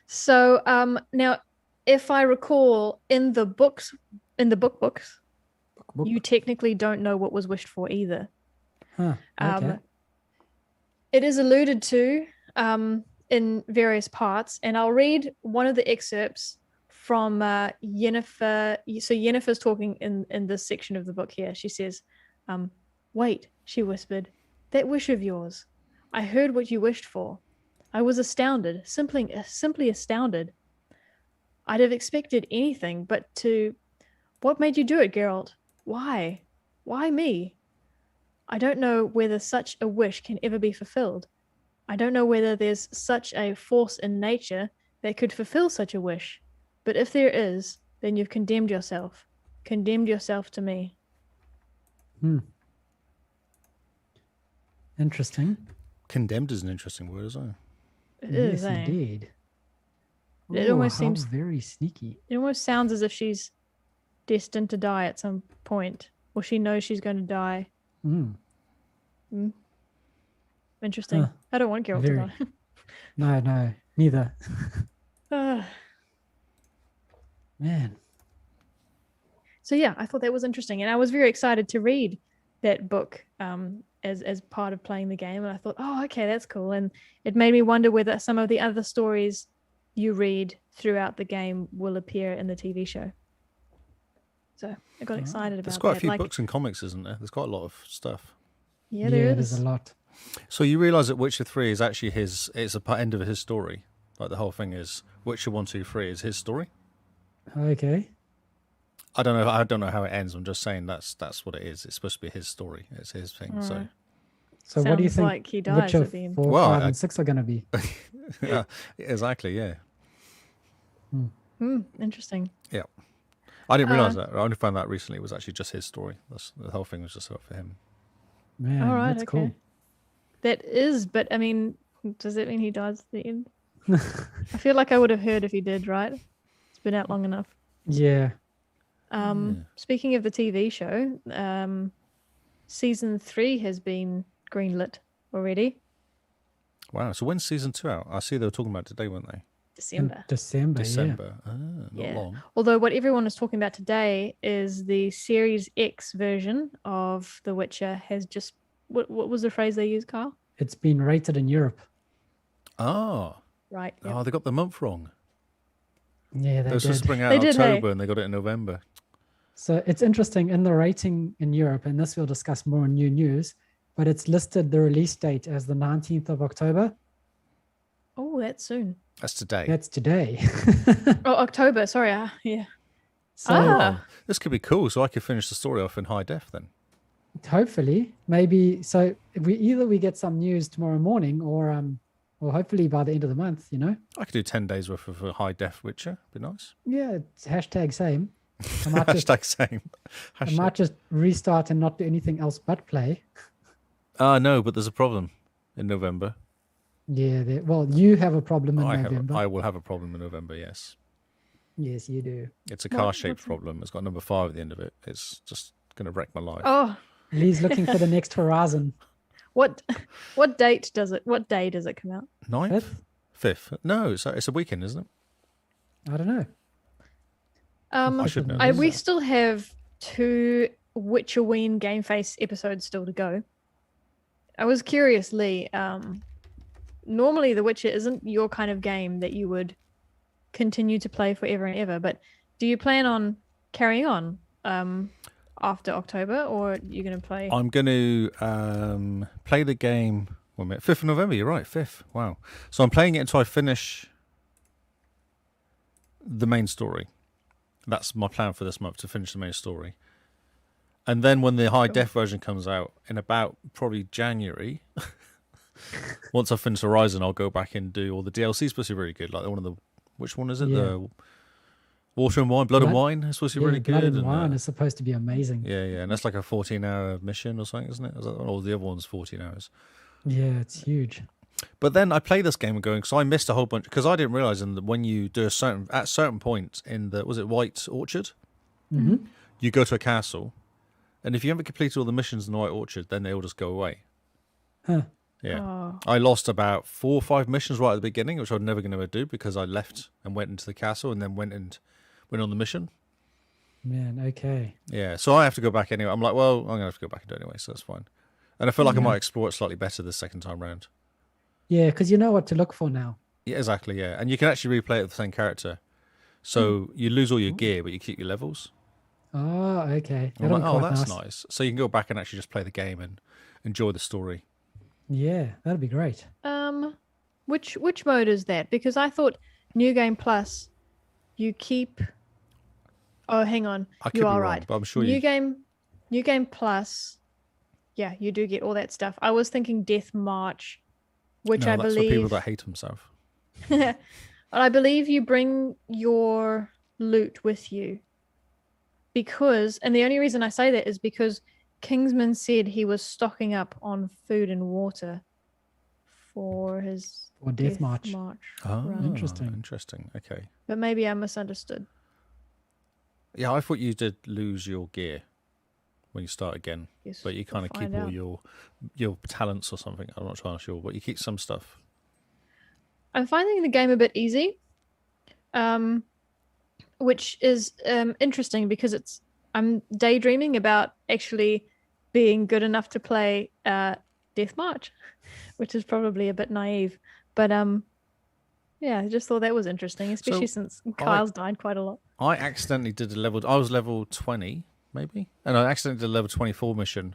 So now, if I recall, in the books, Book. you technically don't know what was wished for either. Huh, okay. It is alluded to in various parts, and I'll read one of the excerpts from Yennefer. So Yennefer's talking in this section of the book here. She says, "Wait," she whispered, "that wish of yours. I heard what you wished for. I was astounded, simply astounded. I'd have expected anything but to... What made you do it, Geralt? Why? Why me? I don't know whether such a wish can ever be fulfilled. I don't know whether there's such a force in nature that could fulfill such a wish. But if there is, then you've condemned yourself to me." Interesting. Condemned is an interesting word, isn't it? It is, Yes, eh? indeed. It almost how seems... very sneaky. It almost sounds as if she's destined to die at some point, or she knows she's going to die. Interesting. Huh. I don't want Geralt Very. to die. No, neither. Ah. Man. So yeah, I thought that was interesting, and I was very excited to read that book as part of playing the game. And I thought, oh, okay, that's cool. And it made me wonder whether some of the other stories you read throughout the game will appear in the TV show. So I got excited about that. There's quite a few books and comics, isn't there? There's quite a lot of stuff. Yeah, there is. There's a lot. So you realise that Witcher 3 is actually it's a end of his story. Like the whole thing is Witcher 1, 2, 3 is his story. Okay. I don't know how it ends. I'm just saying that's what it is. It's supposed to be his story. It's his thing. Right. So what do you Sounds think like he dies Witcher at the end. 4, Well, 5, and 6 are going to be? Yeah, exactly. Yeah. Interesting. Yeah. I didn't realise that. I only found that recently. It was actually just his story. The whole thing was just for him. Man, All right, that's okay. cool. That is, but I mean, does that mean he dies at the end? I feel like I would have heard if he did, right? It's been out long enough. Yeah. Speaking of the TV show, season 3 has been greenlit already. Wow. So when's season 2 out? I see they were talking about today, weren't they? December. December. Not long. Although what everyone is talking about today is the Series X version of The Witcher has just... What was the phrase they used, Carl? It's been rated in Europe. Oh. Right. Yep. Oh, they got the month wrong. Yeah, They they were supposed to did. bring out They in did, hey? October and they got it in November. So it's interesting in the rating in Europe, and this we'll discuss more in new news, but it's listed the release date as the 19th of October. Oh, that's soon. That's today. That's today. Oh, October. Sorry. Yeah. So Oh, this could be cool. So I could finish the story off in high def then. hopefully, maybe, so we get some news tomorrow morning or hopefully by the end of the month, you know? I could do 10 days worth of a high def Witcher. Be nice. Yeah, it's hashtag same. I might just, Hashtag same. I might just restart and not do anything else but play. No, but there's a problem in November. Yeah, well, you have a problem in November. I will have a problem in November, yes. Yes, you do. It's a car-shaped problem. It's got number 5 at the end of it. It's just gonna wreck my life. Oh, Lee's looking for the next horizon. what day does it come out? 9th? 5th? No, it's a weekend, isn't it? I don't know. I should know. We still have 2 Witcherween Game Face episodes still to go. I was curious, Lee. Normally, The Witcher isn't your kind of game that you would continue to play forever and ever. But do you plan on carrying on after October, or are you going to play? I'm going to play the game. 1 minute, 5th of November. You're right, 5th. Wow. So I'm playing it until I finish the main story. That's my plan for this month, to finish the main story. And then when the high def version comes out in about probably January, once I finish Horizon, I'll go back and do all the DLC. It's supposed to be really good. Like one of the, which one is it? Yeah. The Water and Wine, Blood and Wine is supposed to be really good. Blood and Wine is supposed to be amazing. Yeah, and that's like a 14-hour mission or something, isn't it? Is that one? Or the other one's 14 hours. Yeah, it's huge. But then I play this game and going, so I missed a whole bunch, because I didn't realize that when you do at certain points in the, was it White Orchard? Mm-hmm. You go to a castle, and if you haven't completed all the missions in the White Orchard, then they all just go away. Huh. Yeah. Oh. I lost about 4 or 5 missions right at the beginning, which I was never going to do because I left and went into the castle and then went on the mission. Man, okay. Yeah, so I have to go back anyway. I'm like, well, I'm going to have to go back and do it anyway, so that's fine. And I feel like I might explore it slightly better this second time round. Yeah, because you know what to look for now. Yeah, exactly, yeah. And you can actually replay it with the same character. So you lose all your gear, but you keep your levels. Oh, okay. I'm That'll like, be oh, quite that's nice. So you can go back and actually just play the game and enjoy the story. Yeah, that'd be great. Which mode is that? Because I thought New Game Plus, you keep. Oh, hang on. I could You be are wrong, right. but I'm sure New Game Plus. Yeah, you do get all that stuff. I was thinking Death March, which no, I that's believe. for people that hate themselves. But I believe you bring your loot with you. Because, and the only reason I say that is because Kingsman said he was stocking up on food and water for his Or Death March. Oh, run. Interesting. Okay. But maybe I misunderstood. Yeah, I thought you did lose your gear when you start again, Yes, but you kind of keep all your talents or something. I'm not sure, but you keep some stuff. I'm finding the game a bit easy, which is interesting because I'm daydreaming about actually being good enough to play Death March, which is probably a bit naive. But yeah, I just thought that was interesting, especially since Kyle's died quite a lot. I accidentally did I was level 20, maybe, and I accidentally did a level 24 mission,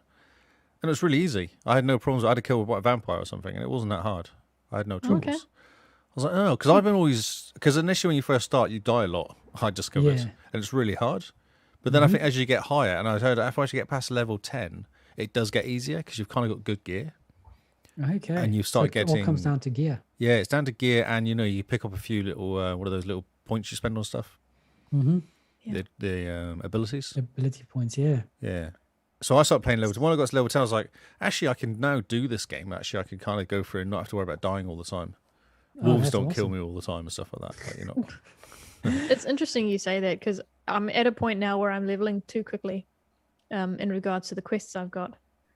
and it was really easy. I had no problems. I had to kill a vampire or something, and it wasn't that hard. I had no troubles. Okay. I was like, oh, because I've been because initially when you first start, you die a lot. I discovered, Yeah. and it's really hard. But then I think as you get higher, and I heard after you get past level 10, it does get easier because you've kind of got good gear. Okay. And you start It all getting. comes down to gear. Yeah, it's down to gear, and you pick up a few little what are those little points you spend on stuff? Mm-hmm. Yeah. The abilities. Ability points, yeah. Yeah. So I started playing level 10. When I got to level 10, I was like, actually, I can now do this game. Actually, I can kind of go through and not have to worry about dying all the time. Wolves don't kill me all the time and stuff like that. But, you know. It's interesting you say that because I'm at a point now where I'm leveling too quickly in regards to the quests I've got.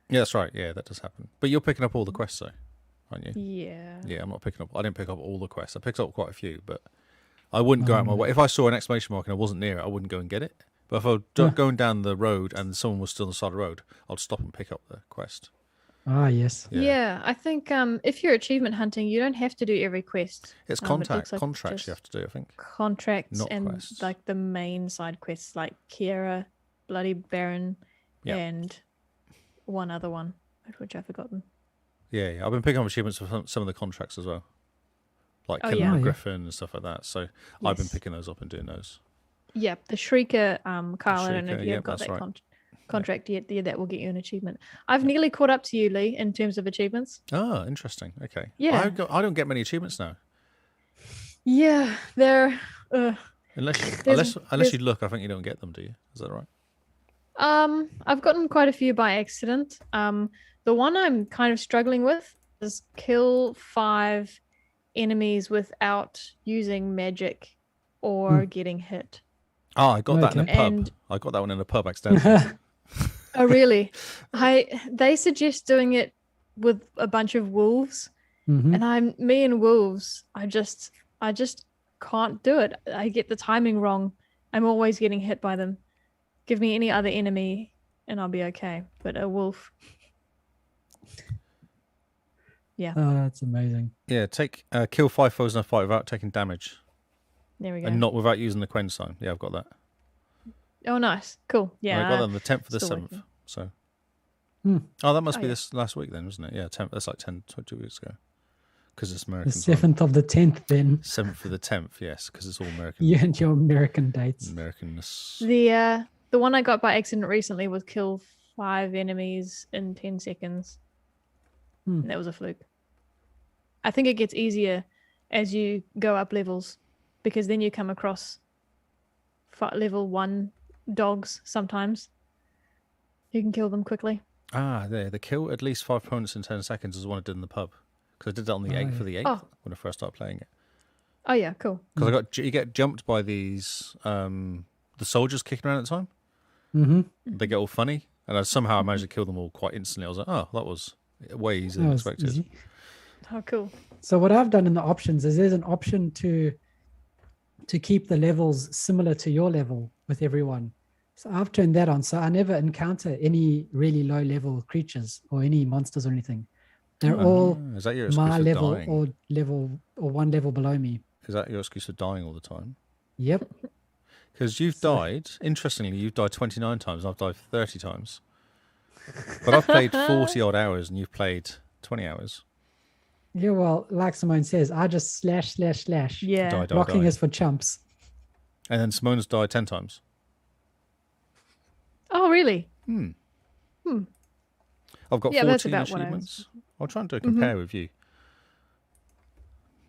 Yeah, that's right. Yeah, that does happen. But you're picking up all the quests, though, aren't you? Yeah. Yeah, I'm not picking up. I didn't pick up all the quests. I picked up quite a few, but I wouldn't go out my way. If I saw an exclamation mark and I wasn't near it, I wouldn't go and get it. But if I was going down the road and someone was still on the side of the road, I'd stop and pick up the quest. Ah, yes. Yeah, I think if you're achievement hunting, you don't have to do every quest. It's it looks like contracts just you have to do, I think. Contracts Not and quests. like the main side quests like Kiera, Bloody Baron, and one other one, which I've forgotten. Yeah. I've been picking up achievements for some of the contracts as well. Like Oh, killing yeah. a griffin and stuff like that. So I've been Yes. picking those up and doing those. Yeah, the Shrieker, Kyle, I don't know Shrieker, if you've yep, got that's that right. contract yet. Yeah, that will get you an achievement. I've nearly caught up to you, Lee, in terms of achievements. Oh, interesting. Okay. Yeah. I don't get many achievements now. Yeah, they're... Unless you look, I think you don't get them, do you? Is that right? I've gotten quite a few by accident. The one I'm kind of struggling with is kill 5 enemies without using magic or getting hit. Oh, I got that in a Okay. pub. And- I got that one in a pub accidentally. Oh, really? They suggest doing it with a bunch of wolves, Mhm. and me and wolves. I just can't do it. I get the timing wrong. I'm always getting hit by them. Give me any other enemy, and I'll be okay. But a wolf. Yeah. Oh, that's amazing. Yeah, kill 5 foes in a fight without taking damage. There we go. And not without using the Quen sign. Yeah, I've got that. Oh, nice. Cool. Yeah. I got that on the 10th of the still 7th. working. So. Hmm. Oh, that must Oh, be yeah. this last week then, wasn't it? Yeah, 10th. That's like 22 weeks ago. Because it's The American time. 7th of the 10th, then. 7th of the 10th, yes, because it's all American. You and your American dates. Americanness. The one I got by accident recently was kill 5 enemies in 10 seconds. Hmm. And that was a fluke. I think it gets easier as you go up levels, because then you come across level 1 dogs sometimes. You can kill them quickly. Ah, there. The kill at least 5 opponents in 10 seconds is what I did in the pub. Because I did that on the 8th for the 8th Oh. when I first started playing it. Oh yeah, cool. Because you get jumped by these the soldiers kicking around at the time. Mm-hmm. They get all funny, and somehow I managed to kill them all quite instantly. I was like, oh, that was way easier than expected. Easy. Oh, cool. So what I've done in the options is there's an option to keep the levels similar to your level with everyone. So I've turned that on. So I never encounter any really low level creatures or any monsters or anything. They're all Is that your excuse my for level dying? or one level below me. Is that your excuse for dying all the time? Yep. Because you've died, interestingly, you've died 29 times, and I've died 30 times. But I've played 40 odd hours, and you've played 20 hours. Yeah, well, like Simone says, I just slash. Yeah. Die. Blocking is for chumps. And then Simone's died 10 times. Oh, really? I've got Yeah, that's 14 about what I achievements. I'll try and do a compare with you.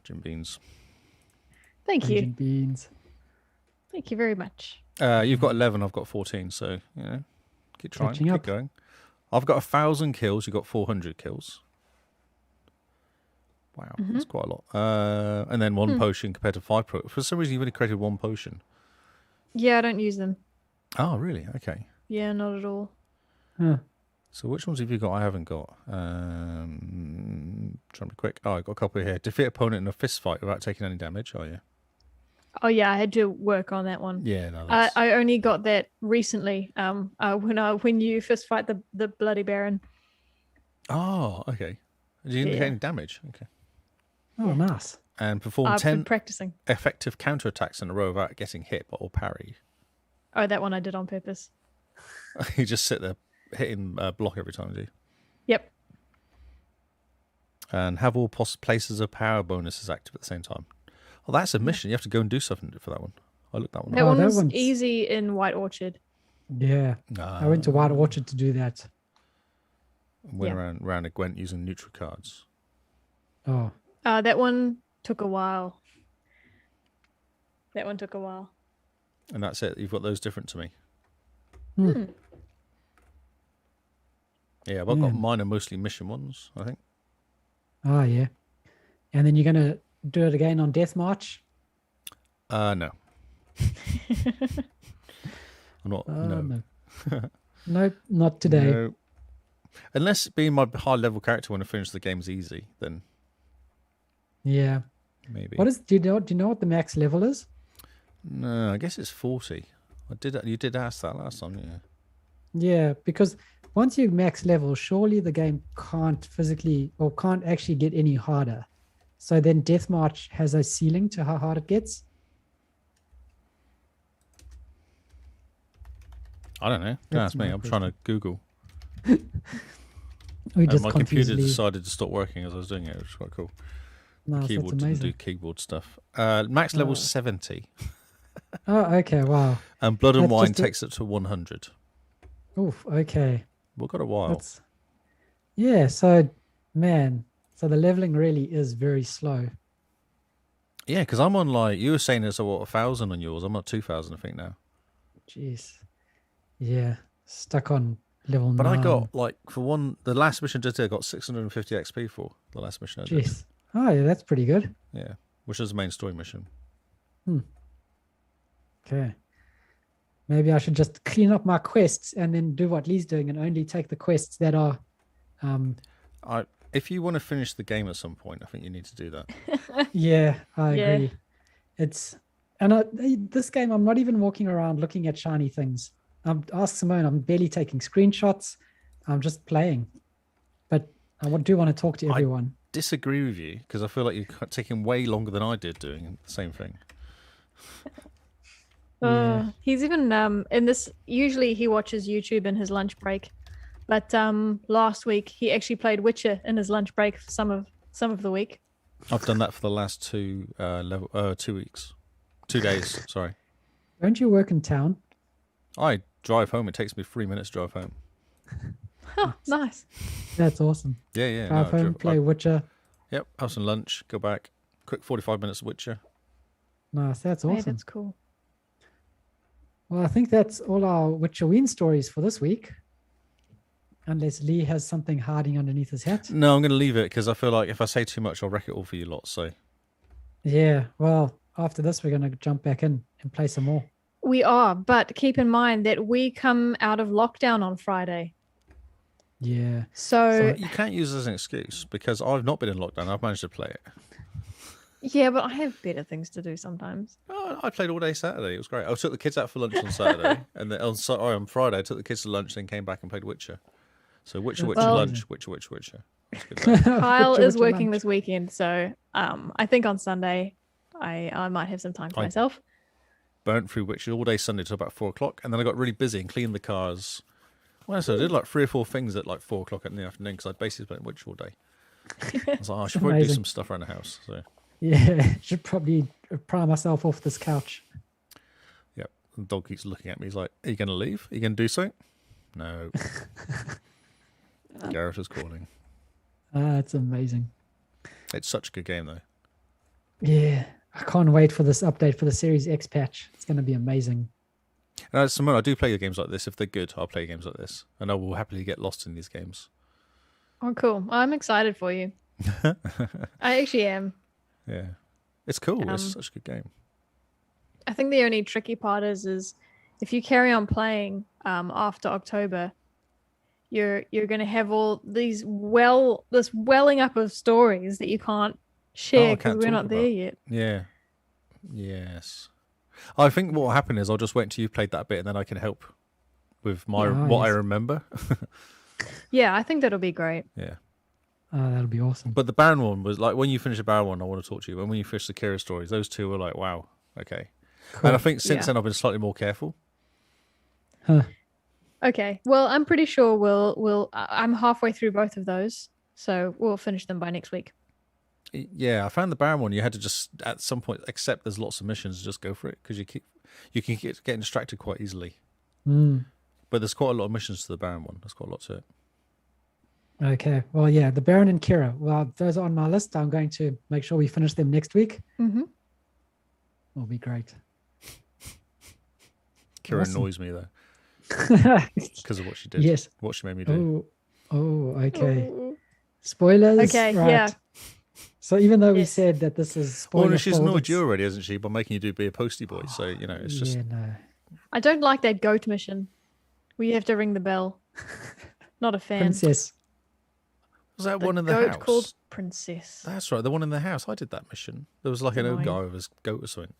Jim Beans. Thank you. Agent Beans. Thank you very much. You've got 11, I've got 14, so, keep trying, Catching keep up. going. I've got 1,000 kills, you've got 400 kills. Wow, that's quite a lot. And then 1 potion compared to 5 For some reason, you've only created 1 potion. Yeah, I don't use them. Oh, really? Okay. Yeah, not at all. Huh. So which ones have you got? I haven't got. Trying to be quick. Oh, I got a couple here. Defeat opponent in a fist fight without taking any damage. Oh, yeah. Oh yeah, I had to work on that one. Yeah, no, that's... I only got that recently. When you fist fight the bloody baron. Oh, okay. Did you take Yeah. any damage? Okay. Oh, nice. And perform I've 10 been practicing. effective counterattacks in a row without getting hit or parry. Oh, that one I did on purpose. You just sit there hitting block every time, do you? Yep. And have all places of power bonuses active at the same time. Oh, that's a mission. You have to go and do something for that one. I looked that one That up. that one's one's- easy in White Orchard. Yeah. I went to White Orchard to do that. Went around a Gwent using neutral cards. Oh, That one took a while. And that's it. You've got those different to me. Yeah, but I've got mine are mostly mission ones, I think. oh yeah. And then you're going to do it again on Death March? No. I'm not. No. No. Nope, not today. No. Unless being my high level character when I finish the game is easy, then Yeah. maybe. Do you know what the max level is? No, I guess it's 40. You did ask that last time, yeah. Yeah, because once you max level, surely the game can't actually get any harder. So then Death March has a ceiling to how hard it gets. I don't know. Don't That's ask me. my I'm trying to Google. We And just my computer confusedly. decided to stop working as I was doing it, which is quite cool. Nice, that's Keyboard didn't do amazing. keyboard stuff. Max level 70. Oh, okay, wow. And Blood and That's Wine just takes it to 100. Oof, okay. We've got a while. So the leveling really is very slow. Yeah, because I'm on you were saying there's 1,000 on yours. I'm at 2,000, I think now. Jeez. Yeah, stuck on level But 9. I got the last mission I did, I got 650 XP for the last mission I did. Jeez. Oh, yeah, that's pretty good. Yeah, which is the main story mission. Okay. Maybe I should just clean up my quests and then do what Lee's doing and only take the quests that are. If you want to finish the game at some point, I think you need to do that. Yeah, I Yeah. agree. This game, I'm not even walking around looking at shiny things. Ask Simone, I'm barely taking screenshots. I'm just playing. But I do want to talk to everyone. Disagree with you because I feel like you're taking way longer than I did doing the same thing. Yeah. He's even in this. Usually he watches YouTube in his lunch break, but last week he actually played Witcher in his lunch break for some of the week. I've done that for the last 2 weeks, 2 days. Sorry. Don't you work in town? I drive home. It takes me 3 minutes to drive home. Oh, nice. That's awesome. Yeah. Drive home, play Witcher. Yep. Have some lunch. Go back. Quick 45 minutes of Witcher. Nice. That's Hey, awesome. that's cool. Well, I think that's all our Witcherween stories for this week. Unless Lee has something hiding underneath his hat. No, I'm going to leave it because I feel like if I say too much, I'll wreck it all for you lot. So. Yeah. Well, after this, we're going to jump back in and play some more. We are, but keep in mind that we come out of lockdown on Friday. Yeah. So You can't use it as an excuse because I've not been in lockdown. I've managed to play it. yeah, but I have better things to do sometimes. Oh, I played all day Saturday. It was great. I took the kids out for lunch on Saturday, and then on Friday I took the kids to lunch, then came back and played Witcher. So Witcher, Well- lunch, Witcher. It's good day. Kyle Witcher, is Witcher working lunch. this weekend, so I think on Sunday I might have some time for myself. Burnt through Witcher all day Sunday till about 4 o'clock, and then I got really busy and cleaned the cars. Well, so I did like 3 or 4 things at like 4 o'clock in the afternoon because I'd basically played Witcher all day. I was like, I should probably do Amazing. some stuff around the house. So Yeah. Should probably pry myself off this couch. yeah, the dog keeps looking at me. He's like, "Are you going to leave? Are you going to do something?" No. Garrett is calling. It's amazing. It's such a good game though. Yeah. I can't wait for this update for the Series X patch. It's going to be amazing. And Simone, I do play games like this. If they're good, I'll play games like this, and I will happily get lost in these games. Oh, cool. I'm excited for you. I actually am. Yeah, it's cool. It's such a good game. I think the only tricky part is if you carry on playing after October, you're going to have all these this welling up of stories that you can't share because can't we're talk not there about. yet. Yeah. Yes. I think what will happen is I'll just wait until you've played that bit, and then I can help with what I Nice. remember. Yeah, I think that'll be great. Yeah. That'll be awesome. But the Baron one was like, when you finish the Baron one, I want to talk to you. And when you finish the Kira stories, those two were like, wow, okay. And I think since Yeah. then I've been slightly more careful. Huh. Okay. Well, I'm pretty sure I'm halfway through both of those, so we'll finish them by next week. Yeah, I found the Baron one. You had to just at some point accept there's lots of missions and just go for it because you can get distracted quite easily. Mm. But there's quite a lot of missions to the Baron one. There's quite a lot to it. Okay. Well, yeah, the Baron and Kira. Well, those are on my list. I'm going to make sure we finish them next week. Mm-hmm. Will be great. Kira Awesome. annoys me though because of what she did. Yes. What she made me do. Oh, okay. Spoilers. Okay, Right. yeah. So even though we Yes. said that this is Well, spoiler, no, she's filled, annoyed you it's- already, hasn't she? By making you be a postie boy. So, it's just. Yeah, no. I don't like that goat mission where you have to ring the bell. Not a fan. Princess. Was that The one in the goat house? called Princess. That's right, the one in the house. I did that mission. There was like an old Annoying. guy with his goat or something.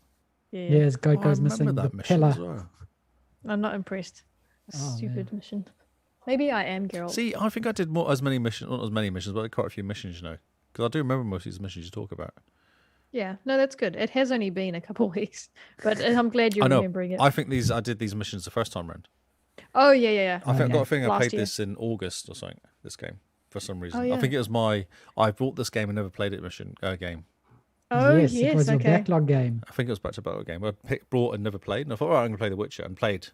Yeah. Yeah, his goat Oh, I goes remember missing. The that mission pillar. as well. I'm not impressed. Oh, Stupid mission. Maybe I am Geralt. See, I think I did not as many missions, but I did quite a few missions, because I do remember most of these missions you talk about. Yeah, no, that's good. It has only been a couple weeks, but I'm glad you're I know. remembering it. I think I did these missions the first time round. Oh, yeah. I think I've got a feeling I Last played year. this in August or something. This game for some reason. Oh, I yeah. think it was I bought this game and never played it game. Oh, yes, it was your okay. backlog game. I think it was back to back game. I brought and never played, and I thought, all right, I'm going to play The Witcher, and played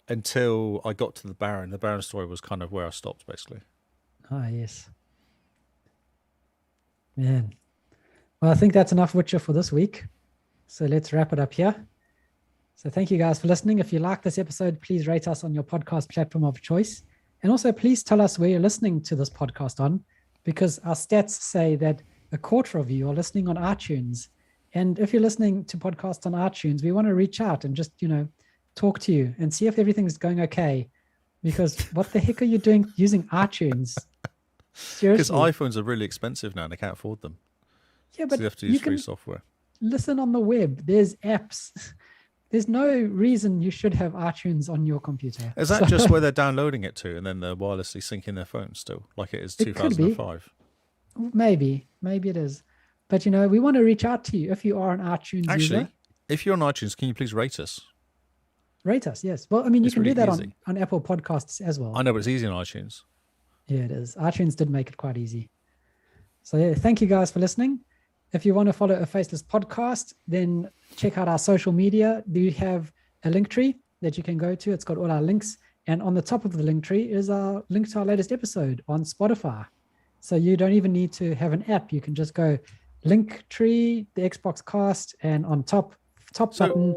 until I got to the Baron. The Baron story was kind of where I stopped, basically. Ah, yes. Man. Well, I think that's enough Witcher for this week. So let's wrap it up here. So thank you guys for listening. If you like this episode, please rate us on your podcast platform of choice. And also, please tell us where you're listening to this podcast on, because our stats say that a quarter of you are listening on iTunes. And if you're listening to podcasts on iTunes, we want to reach out and just, talk to you and see if everything's going okay. Because what the heck are you doing using iTunes? Because Seriously. iPhones are really expensive now and they can't afford them. Yeah, So but you have to you use free can software. listen on the web. There's apps. There's no reason you should have iTunes on your computer. Is that just where they're downloading it to and then they're wirelessly syncing their phones still, like it is It could be. 2005? Maybe it is. But we want to reach out to you if you are an iTunes Actually, user. if you're on iTunes, can you please rate us? Rate us, yes. Well, I mean, you It's can do really that easy. on Apple Podcasts as well. I know, but it's easy on iTunes. Yeah, it is. iTunes did make it quite easy. So yeah, thank you guys for listening. If you want to follow A Faceless Podcast, then check out our social media. We have a link tree that you can go to. It's got all our links. And on the top of the link tree is our link to our latest episode on Spotify. So you don't even need to have an app. You can just go link tree, the Xbox cast, and on top button.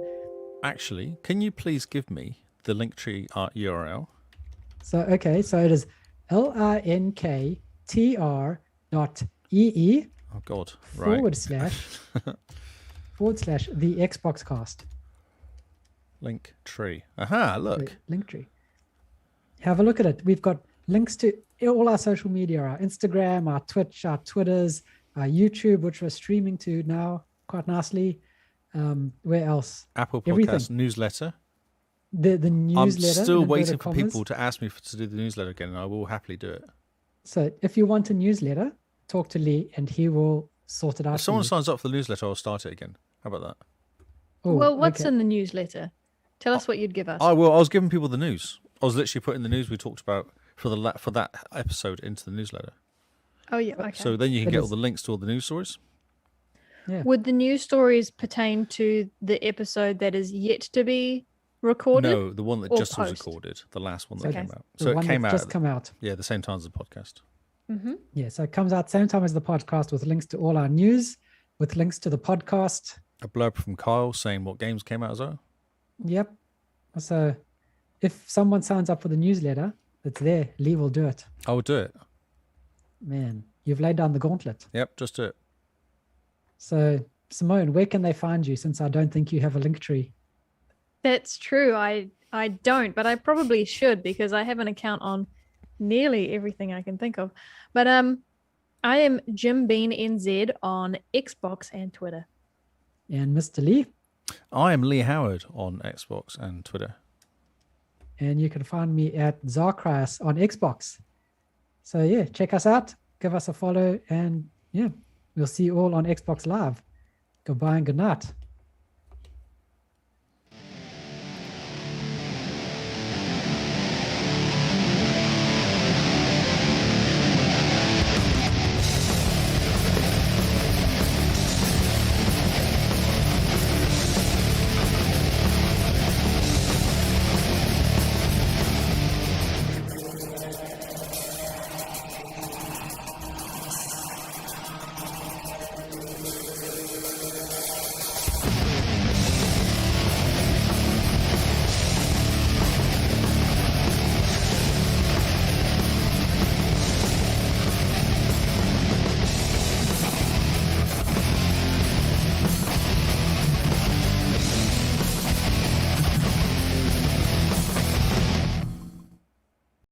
Actually, can you please give me the Linktree URL? So it is linktr.ee Oh God! Right. / the Xbox cast. Linktree. Aha! Look. Linktree. Have a look at it. We've got links to all our social media: our Instagram, our Twitch, our Twitters, our YouTube, which we're streaming to now quite nicely. Where else? Apple Everything. Podcast newsletter. The newsletter. I'm still in waiting inverted for commas. people to ask me to do the newsletter again, and I will happily do it. So if you want a newsletter, talk to Lee, and he will sort it out. If someone signs up for the newsletter, I'll start it again. How about that? Well, what's in the newsletter? Tell us what you'd give us. I was giving people the news. I was literally putting the news we talked about for that episode into the newsletter. Oh, yeah. Okay. So then you can get all the links to all the news stories. Yeah. Would the news stories pertain to the episode that is yet to be recorded? No, the one that or just was post? recorded, the last one that Okay. came out. The So it one came that's out. just come out. Yeah, the same time as the podcast. Mm-hmm. Yeah, so it comes out same time as the podcast with links to all our news, with links to the podcast. A blurb from Kyle saying what games came out as well. Yep. So if someone signs up for the newsletter, it's there. Lee will do it. I will do it. Man, you've laid down the gauntlet. Yep, just do it. So Simone, where can they find you, since I don't think you have a link tree? That's true. I don't, but I probably should, because I have an account on nearly everything I can think of. But I am Jim Bean NZ on Xbox and Twitter. And Mr. Lee, I am Lee Howard on Xbox and Twitter. and you can find me at XarCrius on Xbox. So yeah, check us out, give us a follow, and yeah, we'll see you all on Xbox Live. Goodbye and good night.